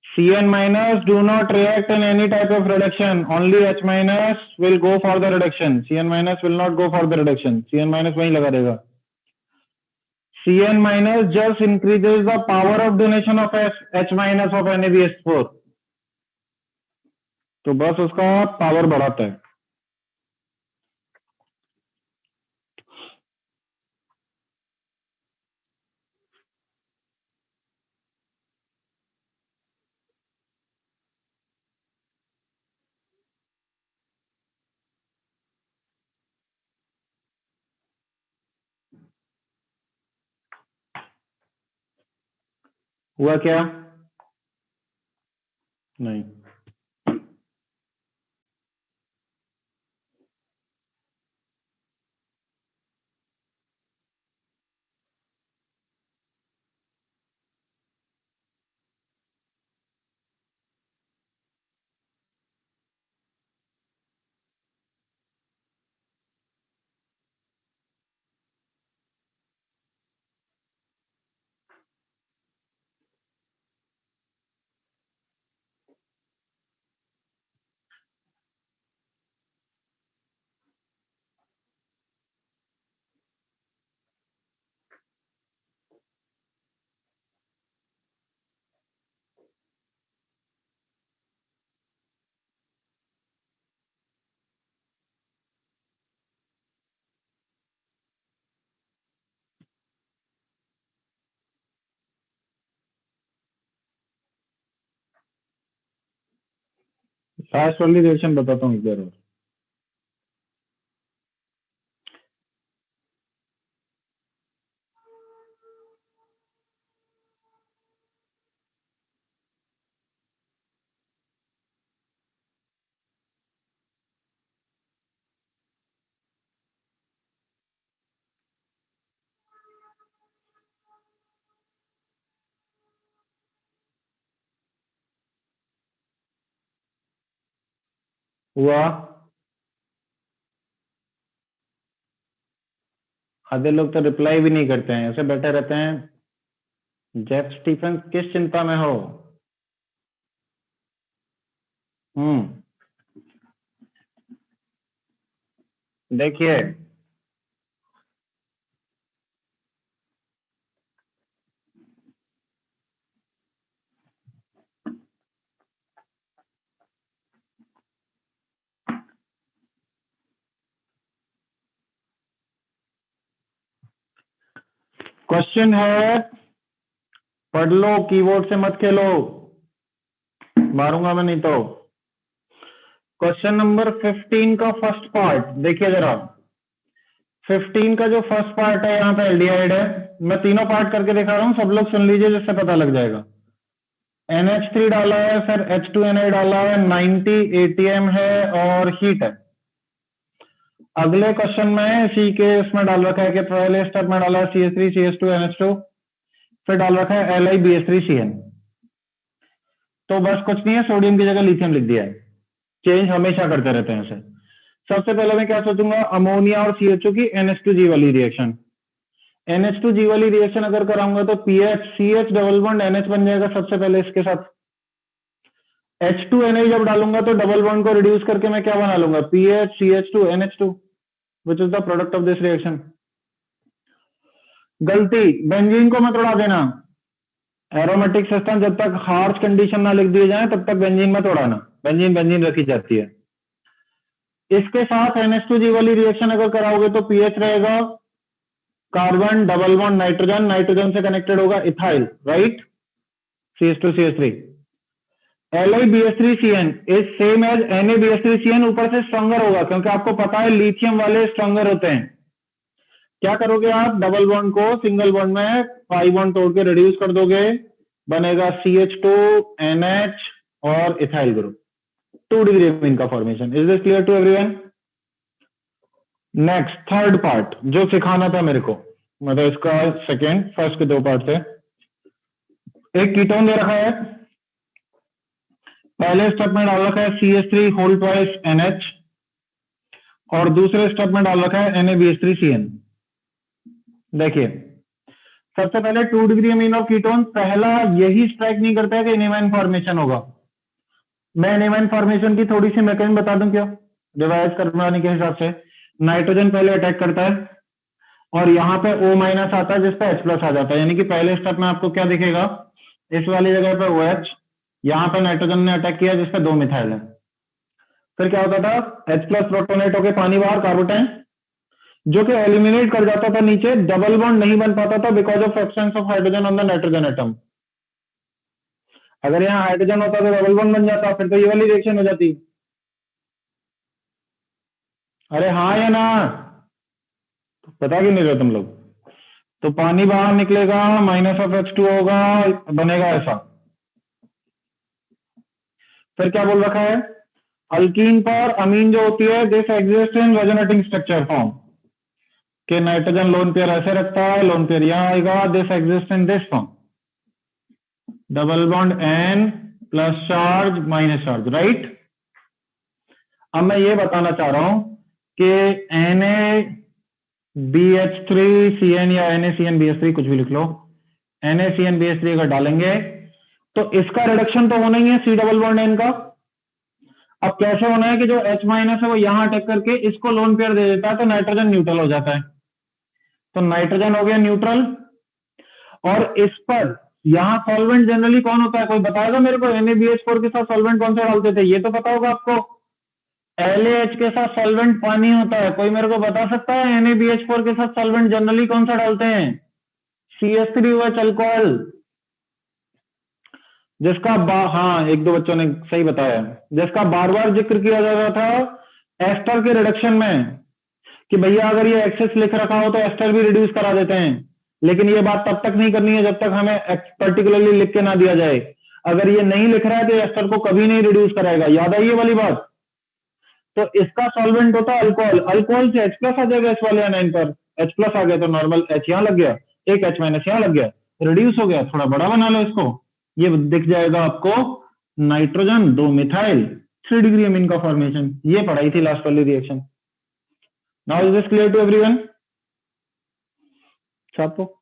CN minus do not react in any type of reduction. Only H minus will go for the reduction. CN minus will not go for the reduction. CN minus वहीं लगा देगा. CN minus just increases the power of donation of H minus of NaBH4. तो बस उसका power बढ़ाता है. हुआ क्या? नहीं. लास्ट वाली रिएक्शन बताता हूँ एक बार और. हुआ. आधे लोग तो रिप्लाई भी नहीं करते हैं, ऐसे बैठे रहते हैं. जेफ स्टीफेंस किस चिंता में हो? देखिए क्वेश्चन है, पढ़ लो, कीबोर्ड से मत खेलो, मारूंगा मैं नहीं तो. क्वेश्चन नंबर 15 का फर्स्ट पार्ट देखिए जरा. 15 का जो फर्स्ट पार्ट है यहाँ पे एल्डिहाइड है. मैं तीनों पार्ट करके दिखा रहा हूँ, सब लोग सुन लीजिए जिससे पता लग जाएगा. NH3 डाला है, फिर H2Na डाला है, 90 ATM है और हीट है. अगले क्वेश्चन में इसी के इसमें डाल रखा है कि पहले स्टेप में डाला है CH3 CH2 NH2, फिर डाल रखा है LiBH3CN. तो बस कुछ नहीं है, सोडियम की जगह लिथियम लिख दिया है. चेंज हमेशा करते रहते हैं इसे. सबसे पहले मैं क्या सोचूंगा, अमोनिया और CHO की NH2G वाली रिएक्शन. NH2G वाली रिएक्शन अगर कराऊंगा तो PH CH double bond NH बन जाएगा सबसे पहले इसके साथ. H2Na जब डालूंगा तो डबल बॉन्ड को रिड्यूस करके मैं क्या बना लूंगा, PH CH2 NH2, which is the product of this reaction. गलती, बेंजीन को मत उड़ा देना. एरोमेटिक सिस्टम जब तक हार्श कंडीशन ना लिख दिए जाए तब तक बेंजीन मत उड़ाना. बेंजीन बेंजीन रखी जाती है. इसके साथ NH2G वाली रिएक्शन अगर कराओगे तो पीएच रहेगा carbon double bond nitrogen, nitrogen से कनेक्टेड होगा ethyl, right, CH2CH3. LiBH3CN is same as NaBH3CN, ऊपर से स्ट्रॉन्गर होगा क्योंकि आपको पता है लिथियम वाले स्ट्रॉन्गर होते हैं. क्या करोगे आप, डबल बॉन्ड को सिंगल बॉन्ड में पाई बॉन्ड तोड़ के रिड्यूस कर दोगे, बनेगा CH2 NH और इथाइल ग्रुप. 2 डिग्री इनका फॉर्मेशन. Is this clear to everyone? Next third part जो सिखाना था मेरे को, मतलब इसका सेकेंड फर्स्ट के 2 पार्ट थे. एक कीटोन दे रखा है, पहले स्टेप में डाल रखा है CH3 होल ट्वाइस NH और दूसरे स्टेप में डाल रखा है NaBH3CN. देखिए, सबसे पहले 2 डिग्री अमीन ऑफ कीटोन पहला यही स्ट्राइक नहीं करता है कि एनेमाइन फॉर्मेशन होगा। मैं एनेमाइन फॉर्मेशन की थोड़ी सी मैकेनिज्म बता दूं क्या, रिवाइज करवाने के हिसाब से। नाइट्रोजन पहले अटैक करता है और यहाँ पे O माइनस आता है, जिस पे H प्लस आ जाता है, यानी कि पहले स्टेप में आपको क्या दिखेगा, इस वाली जगह पे OH, यहाँ पे नाइट्रोजन ने अटैक किया जिसपे 2 मिथाइल है। फिर क्या होता था, H प्लस प्रोटोनेट होकर पानी बाहर, कार्बोटाइन, जो कि एलिमिनेट कर जाता था नीचे, डबल बॉन्ड नहीं बन पाता था because of absence of hydrogen on the nitrogen atom. अगर यहाँ हाइड्रोजन होता तो डबल बॉन्ड बन जाता, फिर तो ये वाली रिएक्शन हो जाती। अरे हाँ या ना, पता क्यों नहीं रहे तुम लोग। तो पानी बाहर निकलेगा, माइनस ऑफ H2 होगा, बनेगा ऐसा। फिर क्या बोल रखा है, अल्कीन पर अमीन जो होती है, this exist in resonating structure form, कि नाइट्रोजन लोन पेयर ऐसे रखता है, लोन पेयर यहां आएगा, this exist in this form, double bond N plus charge minus charge, right. अब मैं ये बताना चाह रहा हूं कि NaBH3Cn या NaCnBH3 कुछ भी लिख लो, NaCnBH3 अगर डालेंगे तो इसका रिडक्शन तो होना ही है, C डबल बॉन्ड N का। अब कैसे होना है कि जो H माइनस है वो यहां अटैक करके इसको लोन पेयर दे देता है, तो नाइट्रोजन न्यूट्रल हो जाता है। तो नाइट्रोजन हो गया न्यूट्रल, और इस पर यहां सॉल्वेंट जनरली कौन होता है, कोई बताएगा मेरे को, NaBH4 के साथ सॉल्वेंट कौन सा डालते थे, ये तो पता होगा आपको। LaH के साथ सॉल्वेंट पानी होता है, कोई मेरे को बता सकता है NaBH4 के साथ सॉल्वेंट जनरली कौन सा डालते हैं, CH3OH अल्कोहल, जिसका हाँ एक दो बच्चों ने सही बताया, जिसका बार बार जिक्र किया जा रहा था एस्टर के रिडक्शन में, कि भैया अगर ये एक्सेस लिख रखा हो तो एस्टर भी रिड्यूस करा देते हैं, लेकिन ये बात तब तक नहीं करनी है जब तक हमें पर्टिकुलरली लिख के ना दिया जाए। अगर ये नहीं लिख रहा है तो एस्टर को कभी नहीं रिड्यूस कराएगा, याद आई ये वाली बात। तो इसका सॉल्वेंट होता है अल्कोहल, अल्कोहल से H प्लस आ जाएगा इस वाले एनाइन पर, H प्लस आ गया तो नॉर्मल H यहाँ लग गया, एक H माइनस यहाँ लग गया, रिड्यूस हो गया, थोड़ा बड़ा बना लो इसको, ये दिख जाएगा आपको नाइट्रोजन 2 मिथाइल 3 डिग्री अमीन का फॉर्मेशन। ये पढ़ाई थी लास्ट वाली reaction. Now is this clear to everyone सबको।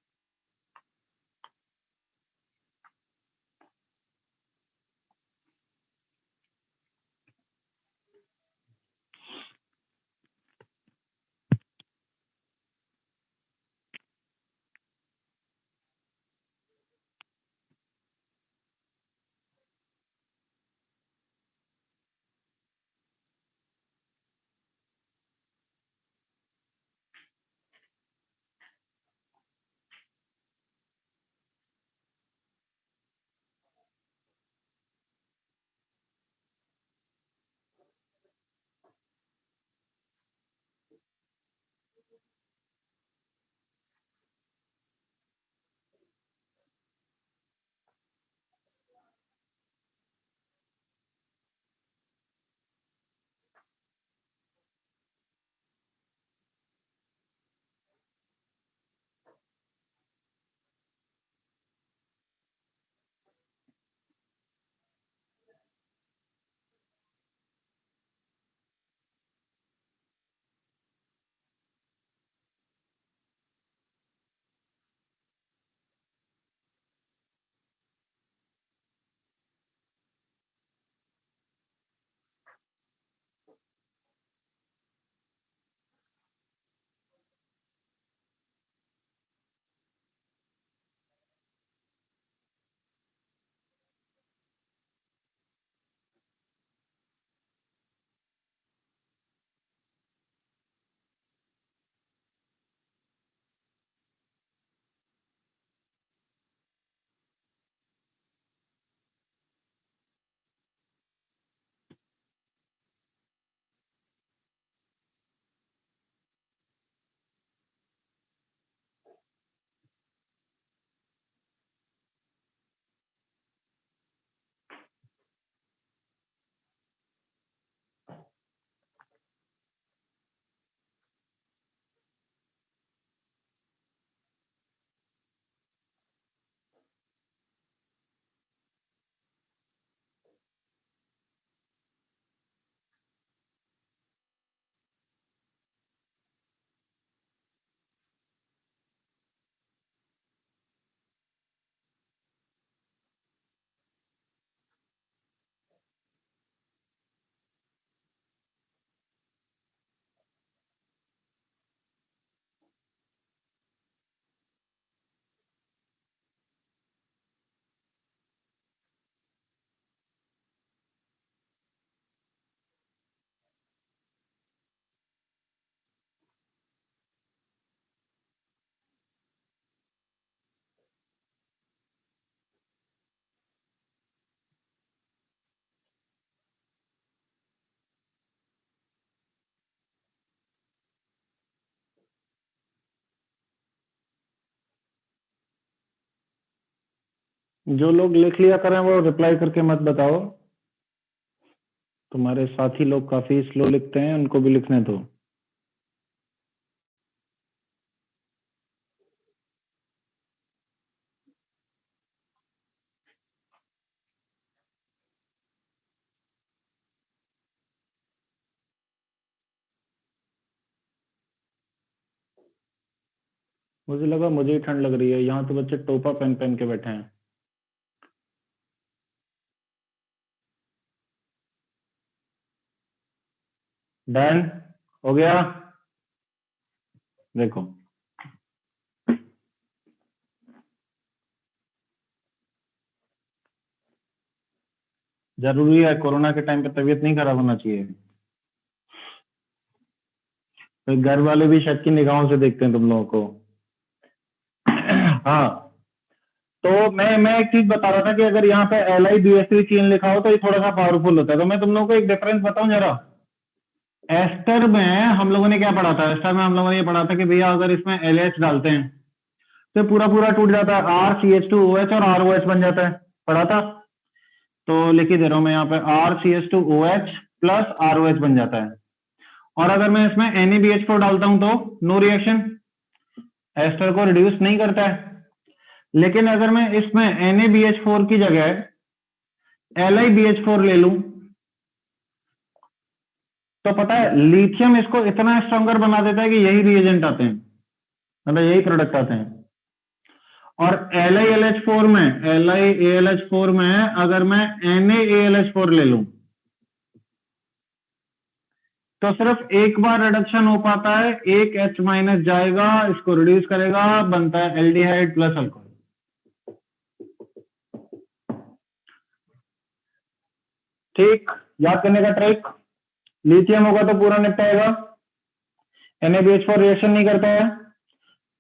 जो लोग लिख लिया करें वो रिप्लाई करके मत बताओ। तुम्हारे साथी लोग काफी स्लो लिखते हैं, उनको भी लिखने दो। मुझे लगा मुझे ही ठंड लग रही है, यहाँ तो बच्चे टोपा पहन पहन के बैठे हैं। डन हो गया। देखो, जरूरी है कोरोना के टाइम पे तबीयत नहीं खराब होना चाहिए। तो घर वाले भी शक की निगाहों से देखते हैं तुम लोगों को। हाँ, तो मैं एक चीज बता रहा था कि अगर यहाँ पे LIBSC चीन लिखा हो तो ये थोड़ा सा पावरफुल होता है। तो मैं तुम लोगों को एक डिफरेंस बताऊं जरा। एस्टर में हम लोगों ने क्या पढ़ा था? एस्टर में हम लोगों ने ये पढ़ा था कि भैया अगर इसमें LH डालते हैं तो पूरा पूरा टूट जाता है, RCH2OH और ROH बन जाता है। पढ़ा था? तो लिख ही दे रहा हूं मैं यहाँ पे, RCH2OH प्लस ROH बन जाता है। और अगर मैं इसमें NaBH4 डालता हूं तो नो रिएक्शन, एस्टर को रिड्यूस नहीं करता है। लेकिन अगर मैं इसमें NaBH4 की जगह LiBH4 ले लूं तो पता है लिथियम इसको इतना स्ट्रॉन्गर बना देता है कि यही रिएजेंट आते हैं, मतलब यही प्रोडक्ट आते हैं। और LiAlH4 में अगर मैं NaAlH4 ले लूं तो सिर्फ एक बार रिडक्शन हो पाता है, एक H माइनस जाएगा, इसको रिड्यूस करेगा, बनता है एल्डिहाइड प्लस अल्कोहल। ठीक, याद करने का ट्रिक, लिथियम होगा तो पूरा निपटाएगा, NaBH4 रिएक्शन नहीं करता है।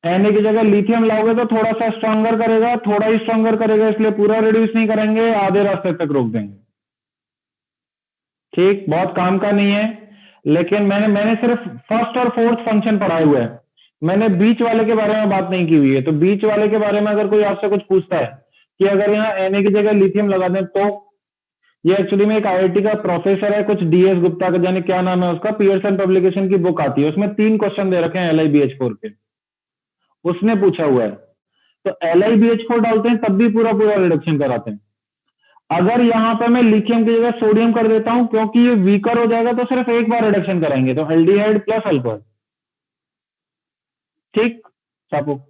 Na की जगह लिथियम लाओगे तो थोड़ा सा स्ट्रॉन्गर करेगा, थोड़ा ही स्ट्रॉन्गर करेगा, इसलिए पूरा रिड्यूस नहीं करेंगे, आधे रास्ते तक रोक देंगे। ठीक, बहुत काम का नहीं है। लेकिन मैंने सिर्फ फर्स्ट और फोर्थ फंक्शन पढ़ाए हुए हैं, मैंने बीच वाले के बारे में बात नहीं की हुई है। तो बीच वाले के बारे में अगर कोई आपसे कुछ पूछता है कि अगर यहाँ Na की जगह लिथियम लगा दें तो, ये एक्चुअली में एक IIT का प्रोफेसर है, कुछ DS गुप्ता का, जाने क्या नाम है उसका, पियर्सन पब्लिकेशन की बुक आती है, उसमें 3 क्वेश्चन दे रखे हैं LiBH4 के, उसने पूछा हुआ है। तो LiBH4 डालते हैं तब भी पूरा पूरा रिडक्शन कराते हैं। अगर यहां पर मैं लिथियम की जगह सोडियम कर देता हूं, क्योंकि ये वीकर हो जाएगा, तो सिर्फ एक बार रिडक्शन कराएंगे, तो एल्डिहाइड प्लस अल्कोहल। ठीक, छापो।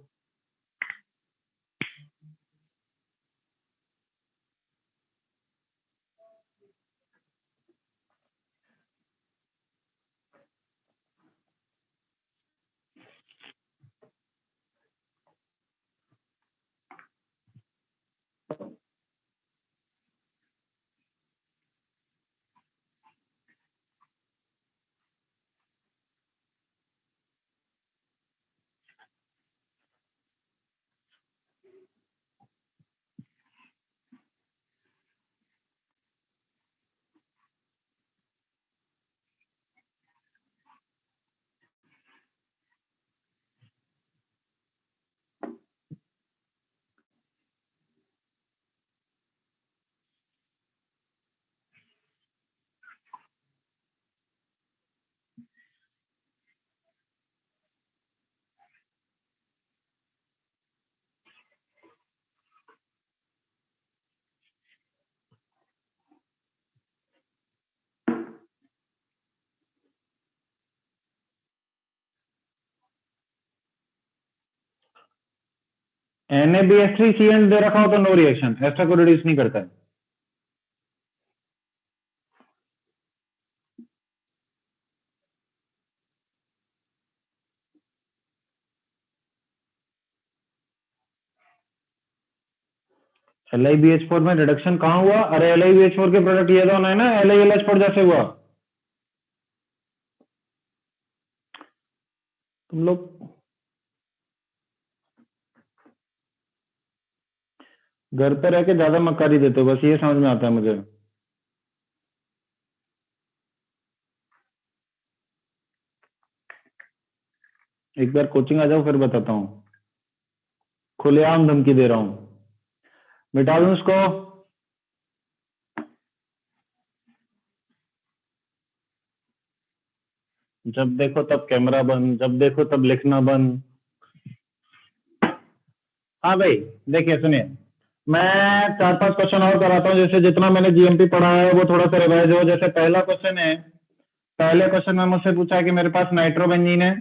NaBH3 दे रखा हो तो नो रिएक्शन, एस्टर को रिड्यूस नहीं करता है। LiBH4 में रिडक्शन कहां हुआ? अरे LiBH4 के प्रोडक्ट ये दोनों है ना, LiLH4 जैसे हुआ। तुम लोग घर पे रह के ज्यादा मक्कारी देते हो, बस ये समझ में आता है मुझे। एक बार कोचिंग आ जाओ फिर बताता हूँ, खुलेआम धमकी दे रहा हूँ। मिटा दूं इसको? जब देखो तब कैमरा बंद, जब देखो तब लिखना बंद। हाँ भाई, देखिए सुनिए, मैं 4-5 क्वेश्चन और कराता हूँ, जैसे जितना मैंने जीएमपी पढ़ा है वो थोड़ा सा रिवाइज हो। जैसे पहला क्वेश्चन है, पहले क्वेश्चन में मुझसे पूछा है कि मेरे पास नाइट्रोबेंजीन है,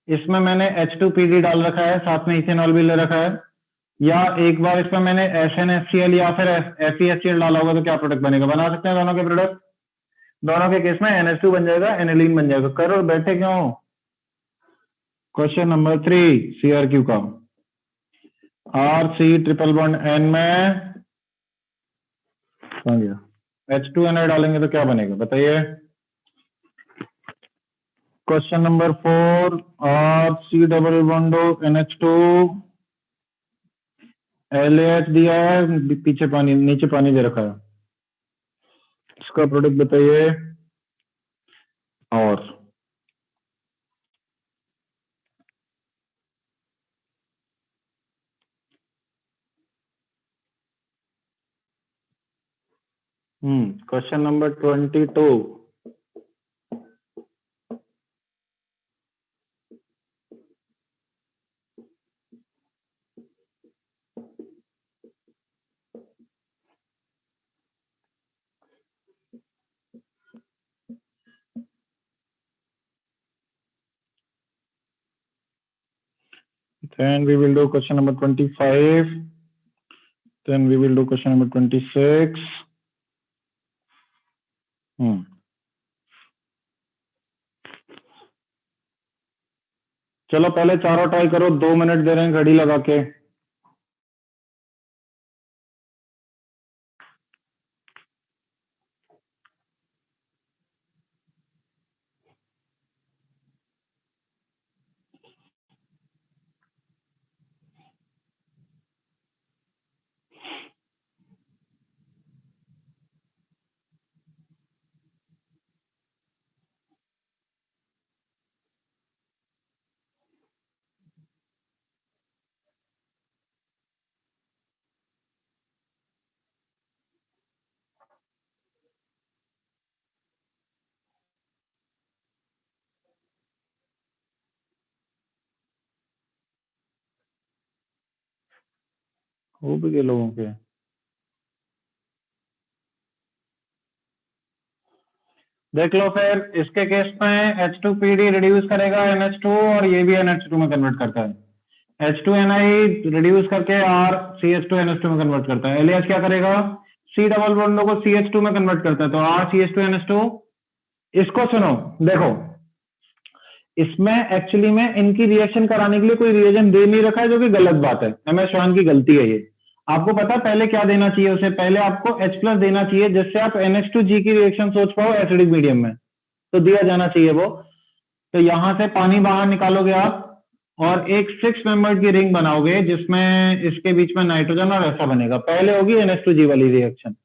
इसमें मैंने H2PD डाल रखा है, साथ में इथेनॉल भी ले रखा है, या एक बार इसमें मैंने SnHCl या फिर FeHCl डाला होगा, तो क्या प्रोडक्ट बनेगा? बना सकते हैं दोनों के प्रोडक्ट। दोनों के केस में NH2 बन जाएगा, एनिलीन बन जाएगा। करो, बैठे क्यों? क्वेश्चन नंबर 3 CRQ का, RC ट्रिपल बॉन्ड N में कहाँ गया? H2Ni डालेंगे तो क्या बनेगा बताइए? Question number 4, RC double bond NH2 LH दिया है, पीछे पानी, नीचे पानी दे रखा है, इसका प्रोडक्ट बताइए। और question number 22, then we will do question number 25, then we will do question number 26. चलो पहले चारों ट्राई करो, 2 मिनट दे रहे हैं घड़ी लगा के। हो भी गए लोगों के। देख लो फिर, इसके केस में H2PD रिड्यूस करेगा NH2, और ये भी NH2 में कन्वर्ट करता है। H2Ni रिड्यूस करके RCH2NH2 में कन्वर्ट करता है। LH क्या करेगा? C डबल बॉन्डों को CH2 में कन्वर्ट करता है, तो RCH2NH2। इसको सुनो, देखो, इसमें एक्चुअली में इनकी रिएक्शन कराने के लिए कोई रिएजेंट दे नहीं रखा है, जो कि गलत बात है। MS श्वान की गलती है ये। आपको पता है पहले क्या देना चाहिए उसे? पहले आपको H+ देना चाहिए, जिससे आप NH2G की रिएक्शन सोच पाओ एसिडिक मीडियम में, तो दिया जाना चाहिए वो। तो यहां से पानी बाहर निकालोगे आप, और एक 6 मेंबर्ड की रिंग बनाओगे, जिसमें इसके बीच में नाइट्रोजन और ऐसा बनेगा। पहले होगी NH2G वाली रिएक्शन,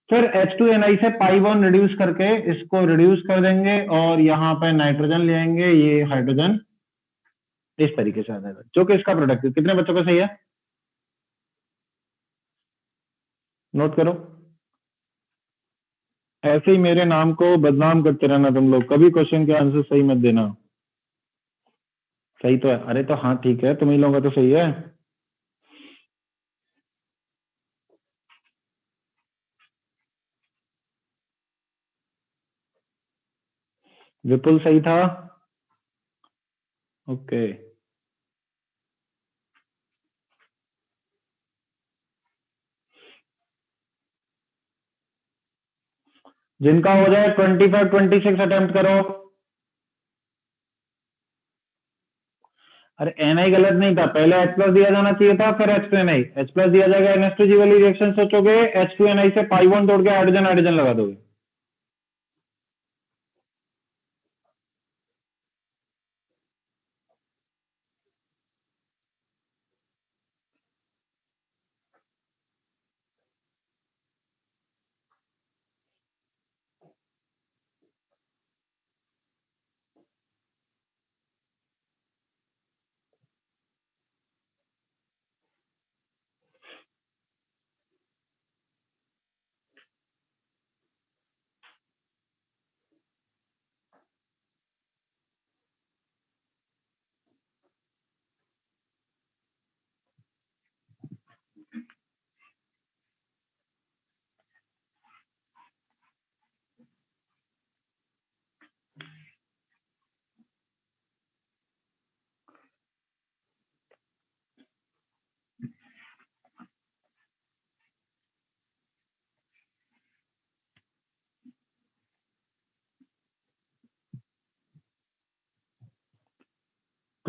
फिर H2Ni से पाई बॉन्ड रिड्यूस करके इसको रिड्यूस कर देंगे, और यहाँ पे नाइट्रोजन ले आएंगे, ये हाइड्रोजन इस तरीके से आ जाएगा, जो कि इसका प्रोडक्ट है। कितने बच्चों का सही है? नोट करो। ऐसे ही मेरे नाम को बदनाम करते रहना तुम लोग, कभी क्वेश्चन के आंसर सही मत देना। सही तो है, अरे तो हाँ ठीक है, तुम ही लोगों का तो सही है। विपुल सही था? ओके। जिनका हो जाए 25, 26 अटेम्प्ट करो। अरे Ni गलत नहीं था, पहले H+ दिया जाना चाहिए था, फिर H2Ni। H+ दिया जाएगा, NH2G वाली रिएक्शन सोचोगे, H2Ni से पाई बॉन्ड तोड़ के हाइड्रोजन हाइड्रोजन लगा दोगे।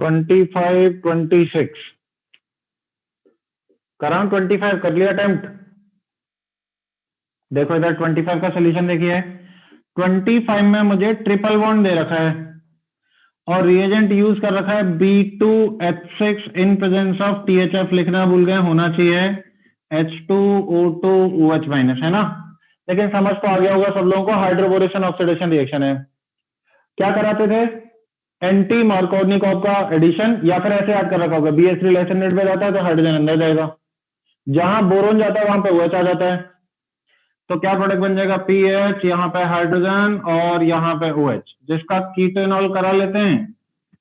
25 26 कराऊं 25 कर लिया अटेम्प्ट। देखो इधर 25 का सोल्यूशन देखिए। 25 में मुझे ट्रिपल बॉन्ड दे रखा है और रिएजेंट यूज कर रखा है B2H6 in presence of THF। लिखना भूल गए, होना चाहिए H2O2OH- है ना। लेकिन समझ तो आ गया होगा सब लोगों को, हाइड्रोबोरेशन ऑक्सीडेशन रिएक्शन है। क्या कराते थे? एंटी मार्कोनिकॉव का एडिशन, या फिर ऐसे याद कर रखा होगा BH3 लेसनेट में जाता है तो हाइड्रोजन अंदर जाएगा, जहां बोरोन जाता है वहां पे OH आ जाता है। तो क्या प्रोडक्ट बन जाएगा? PH, यहाँ पे हाइड्रोजन और यहाँ पे OH, जिसका कीटोनॉल करा लेते हैं,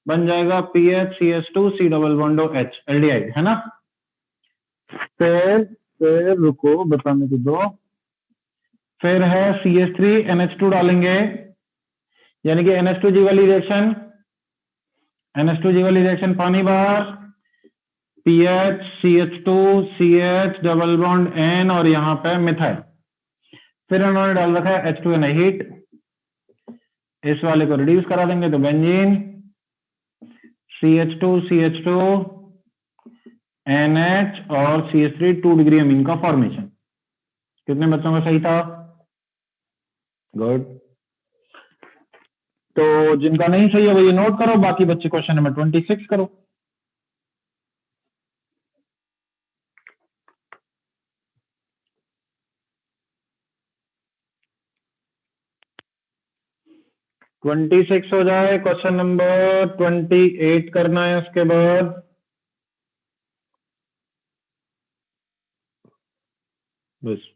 बन जाएगा PHCH2 C double bond OH aldehyde, है ना। फिर रुको बताने को दो। फिर है CH3 NH2 डालेंगे, यानी कि NH2G वाली रिएक्शन, NH2G वाली रिएक्शन, पानी बाहर, PH CH2 CH double bond N और यहाँ पे मिथाइल। फिर उन्होंने डाल रखा है H2Na हीट, इस वाले को रिड्यूस करा देंगे तो बेंजीन CH2 CH2 NH और CH3 2 डिग्री अमीन का फॉर्मेशन। कितने बच्चों का सही था? गुड। तो जिनका नहीं सही है वो ये नोट करो, बाकी बच्चे क्वेश्चन नंबर 26 करो। ट्वेंटी सिक्स हो जाए, क्वेश्चन नंबर 28 करना है उसके बाद। बस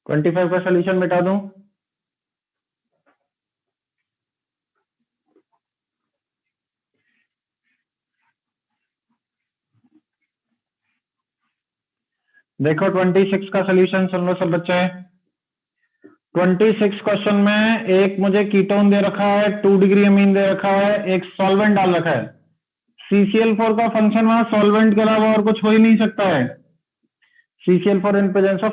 25 का सोल्यूशन मिटा दूं। देखो 26 का सोल्यूशन सुन लो सब बच्चे। 26 क्वेश्चन में एक मुझे कीटोन दे रखा है, 2 डिग्री अमीन दे रखा है, एक सॉल्वेंट डाल रखा है। CCl4 का फंक्शन वहां सॉल्वेंट के अलावा और कुछ हो ही नहीं सकता है। CCl4 in presence of